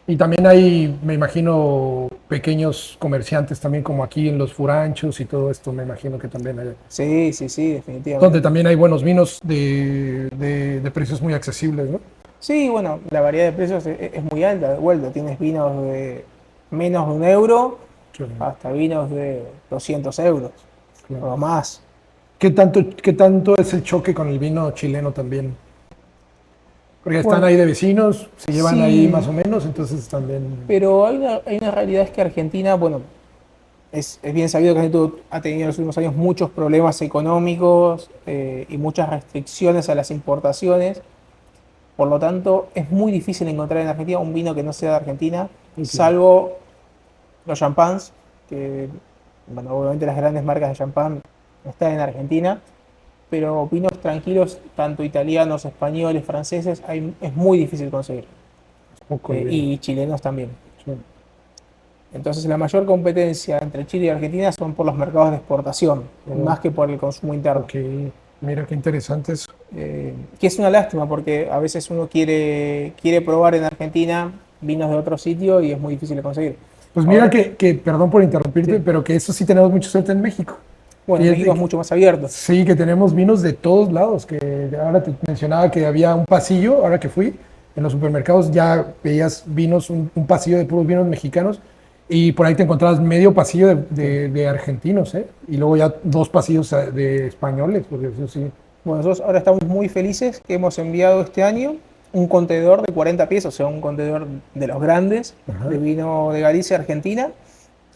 Speaker 1: Y también hay, me imagino, pequeños comerciantes también como aquí en los furanchos y todo esto, me imagino que también hay.
Speaker 2: Sí, sí, sí,
Speaker 1: Donde
Speaker 2: definitivamente.
Speaker 1: también hay buenos vinos de precios muy accesibles, ¿no?
Speaker 2: Sí, bueno, la variedad de precios es muy alta, de vuelta. Tienes vinos de menos de 1 euro
Speaker 1: Sí,
Speaker 2: hasta vinos de 200 euros
Speaker 1: claro.
Speaker 2: o más.
Speaker 1: ¿Qué tanto es el choque con el vino chileno también? Porque están
Speaker 2: Bueno,
Speaker 1: ahí de vecinos, se llevan ahí más
Speaker 2: sí,
Speaker 1: o menos, entonces también...
Speaker 2: pero hay una realidad es que Argentina, bueno, es bien sabido que Argentina ha tenido en los últimos años muchos problemas económicos y muchas restricciones a las importaciones. Por lo tanto, es muy difícil encontrar en Argentina un vino que no sea de Argentina,
Speaker 1: Ok.
Speaker 2: salvo los champans, que, bueno, obviamente las grandes marcas de champán están en Argentina, pero vinos tranquilos, tanto italianos, españoles, franceses, es muy difícil conseguir,
Speaker 1: Poco el vino.
Speaker 2: y chilenos también.
Speaker 1: Sí.
Speaker 2: Entonces, la mayor competencia entre Chile y Argentina son por los mercados de exportación,
Speaker 1: Oh,
Speaker 2: más que por el consumo interno.
Speaker 1: ok, mira qué interesante eso.
Speaker 2: Que es una lástima porque a veces uno quiere probar en Argentina vinos de otro sitio y es muy difícil de conseguir.
Speaker 1: Pues mira
Speaker 2: Ahora,
Speaker 1: que, perdón por interrumpirte,
Speaker 2: sí.
Speaker 1: pero que eso sí tenemos mucha suerte en México.
Speaker 2: Bueno,
Speaker 1: Fíjate
Speaker 2: México es mucho más abierto.
Speaker 1: sí, que tenemos vinos de todos lados, que ahora te mencionaba que había un pasillo, ahora que fui, en los supermercados ya veías vinos, un pasillo de puros vinos mexicanos, y por ahí te encontrabas medio pasillo de argentinos, ¿eh? Y luego ya 2 pasillos de españoles, porque eso sí.
Speaker 2: Bueno, nosotros ahora estamos muy felices que hemos enviado este año un contenedor de 40 pies, o sea, un contenedor de los grandes,
Speaker 1: Ajá.
Speaker 2: de vino de Galicia, Argentina,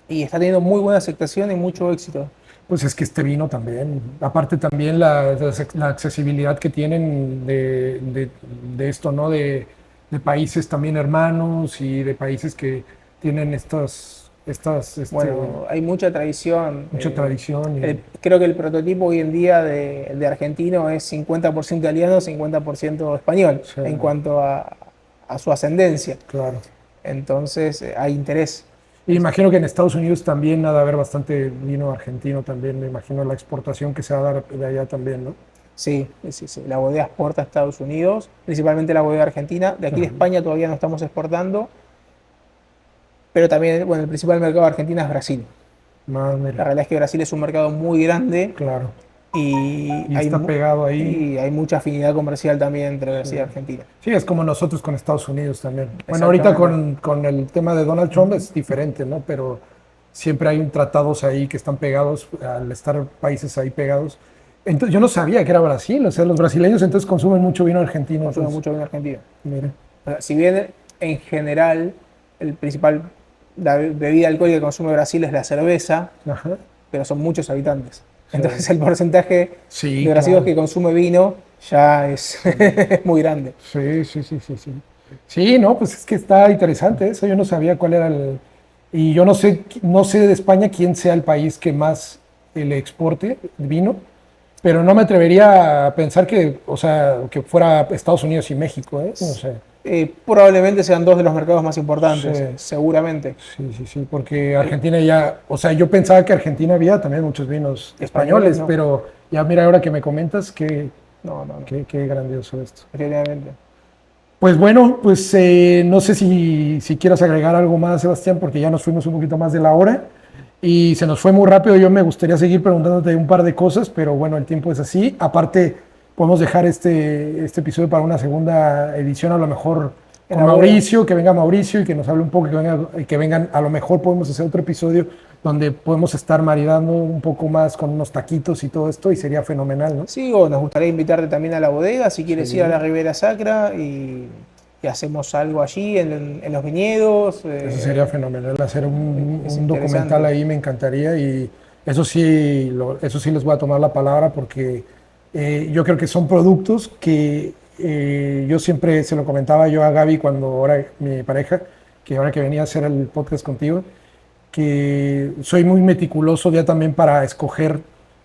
Speaker 2: y está teniendo muy buena aceptación y mucho éxito.
Speaker 1: Pues es que este vino también, aparte también la accesibilidad que tienen de esto, ¿no? De países también hermanos y de países que tienen
Speaker 2: Bueno, hay mucha tradición.
Speaker 1: mucha tradición.
Speaker 2: Creo que el prototipo hoy en día de argentino es 50% italiano, 50% español,
Speaker 1: Sí.
Speaker 2: en cuanto a su ascendencia.
Speaker 1: Claro.
Speaker 2: Entonces, hay interés.
Speaker 1: Y imagino que en Estados Unidos también ha de haber bastante vino argentino también, me imagino la exportación que se va a dar de allá también, ¿no?
Speaker 2: Sí, sí, sí. La bodega exporta a Estados Unidos, principalmente la bodega argentina. De aquí de España todavía no estamos exportando, pero también, bueno, el principal mercado de Argentina es Brasil. La
Speaker 1: Mira,
Speaker 2: realidad es que Brasil es un mercado muy grande
Speaker 1: claro.
Speaker 2: y
Speaker 1: Y está pegado ahí.
Speaker 2: y hay mucha afinidad comercial también entre Brasil y Argentina.
Speaker 1: Sí, es como nosotros con Estados Unidos también. Bueno, ahorita con el tema de Donald Trump es diferente, ¿no? Pero siempre hay tratados ahí que están pegados, al estar países ahí pegados. Entonces, yo no sabía que era Brasil, o sea, los brasileños entonces consumen mucho vino argentino.
Speaker 2: Consume
Speaker 1: Entonces,
Speaker 2: mucho vino argentino.
Speaker 1: mire.
Speaker 2: O sea, si bien en general la bebida alcohólica que consume Brasil es la cerveza,
Speaker 1: Ajá.
Speaker 2: pero son muchos habitantes. Entonces el porcentaje
Speaker 1: Sí,
Speaker 2: de brasileños
Speaker 1: claro.
Speaker 2: que consume vino ya es muy grande.
Speaker 1: Sí, sí, sí, sí, sí. Sí, no, pues es que está interesante eso. Yo no sabía cuál era el. Y yo no sé de España quién sea el país que más le exporte vino, pero no me atrevería a pensar que, o sea, que fuera Estados Unidos y México, ¿eh? No sé.
Speaker 2: Probablemente sean 2 de los mercados más importantes,
Speaker 1: Sí.
Speaker 2: seguramente.
Speaker 1: Sí, sí, sí, porque Argentina ya, o sea, yo pensaba que Argentina había también muchos vinos españoles,
Speaker 2: No.
Speaker 1: pero ya mira ahora que me comentas, qué,
Speaker 2: No, no, no.
Speaker 1: qué grandioso esto.
Speaker 2: Definitivamente.
Speaker 1: Pues bueno, pues no sé si quieras agregar algo más, Sebastián, porque ya nos fuimos un poquito más de la hora y se nos fue muy rápido. Yo me gustaría seguir preguntándote un par de cosas, pero bueno, el tiempo es así. Aparte, podemos dejar este episodio para una segunda edición, a lo mejor con Mauricio, que venga Mauricio y que nos hable un poco, que vengan, a lo mejor podemos hacer otro episodio donde podemos estar maridando un poco más con unos taquitos y todo esto y sería fenomenal, ¿no?
Speaker 2: Sí, o nos gustaría invitarte también a la bodega, si quieres
Speaker 1: Sí.
Speaker 2: ir a la Ribera Sacra y hacemos algo allí en los viñedos.
Speaker 1: Eso sería fenomenal, hacer un
Speaker 2: es
Speaker 1: documental ahí me encantaría y eso sí, eso sí les voy a tomar la palabra porque yo creo que son productos que yo siempre se lo comentaba yo a Gaby cuando ahora mi pareja, que ahora que venía a hacer el podcast contigo, que soy muy meticuloso ya también para escoger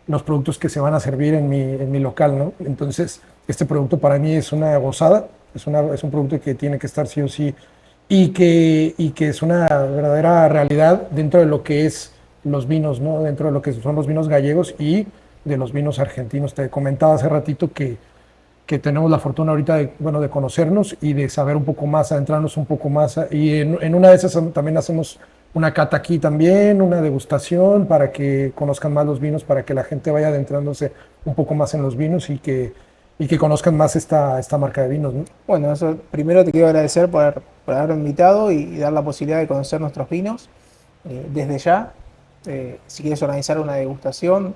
Speaker 1: los productos que se van a servir en mi local, ¿no? Entonces, este producto para mí es una gozada, es un producto que tiene que estar sí o sí y que es una verdadera realidad dentro de lo que es los vinos, ¿no? Dentro de lo que son los vinos gallegos y de los vinos argentinos. Te comentaba hace ratito que tenemos la fortuna ahorita de conocernos y de saber un poco más, adentrarnos un poco más. Y en una de esas también hacemos una cata aquí también, una degustación para que conozcan más los vinos, para que la gente vaya adentrándose un poco más en los vinos y que conozcan más esta marca de vinos, ¿no?
Speaker 2: Bueno, eso, primero te quiero agradecer por haberme invitado y dar la posibilidad de conocer nuestros vinos desde ya. Si quieres organizar una degustación,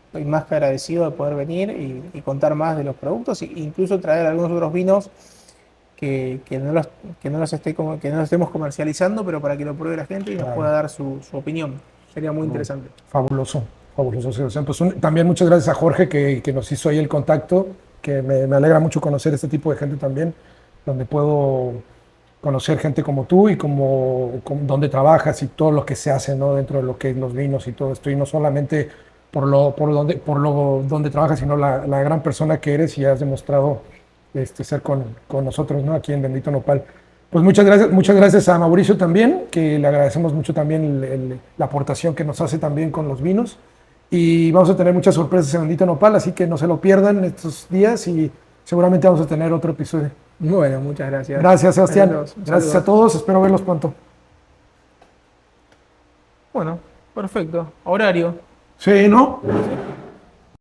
Speaker 2: estoy más que agradecido de poder venir y contar más de los productos e incluso traer algunos otros vinos que no los estemos comercializando, pero para que lo pruebe la gente y nos pueda dar su opinión. Sería muy interesante.
Speaker 1: Fabuloso, fabuloso, Sebastián. Pues también muchas gracias a Jorge que nos hizo ahí el contacto, que me alegra mucho conocer este tipo de gente también, donde puedo conocer gente como tú y como donde trabajas y todo lo que se hace, ¿no? Dentro de lo que es los vinos y todo esto, y no solamente por donde trabajas, sino la gran persona que eres y has demostrado ser con nosotros, ¿no? Aquí en Bendito Nopal. Pues muchas gracias a Mauricio también, que le agradecemos mucho también la aportación que nos hace también con los vinos. Y vamos a tener muchas sorpresas en Bendito Nopal, así que no se lo pierdan estos días y seguramente vamos a tener otro episodio.
Speaker 2: Bueno, muchas gracias.
Speaker 1: Gracias, Sebastián.
Speaker 2: Gracias
Speaker 1: Gracias a todos, espero verlos pronto.
Speaker 2: Bueno, perfecto. Horario.
Speaker 1: Sí, ¿no?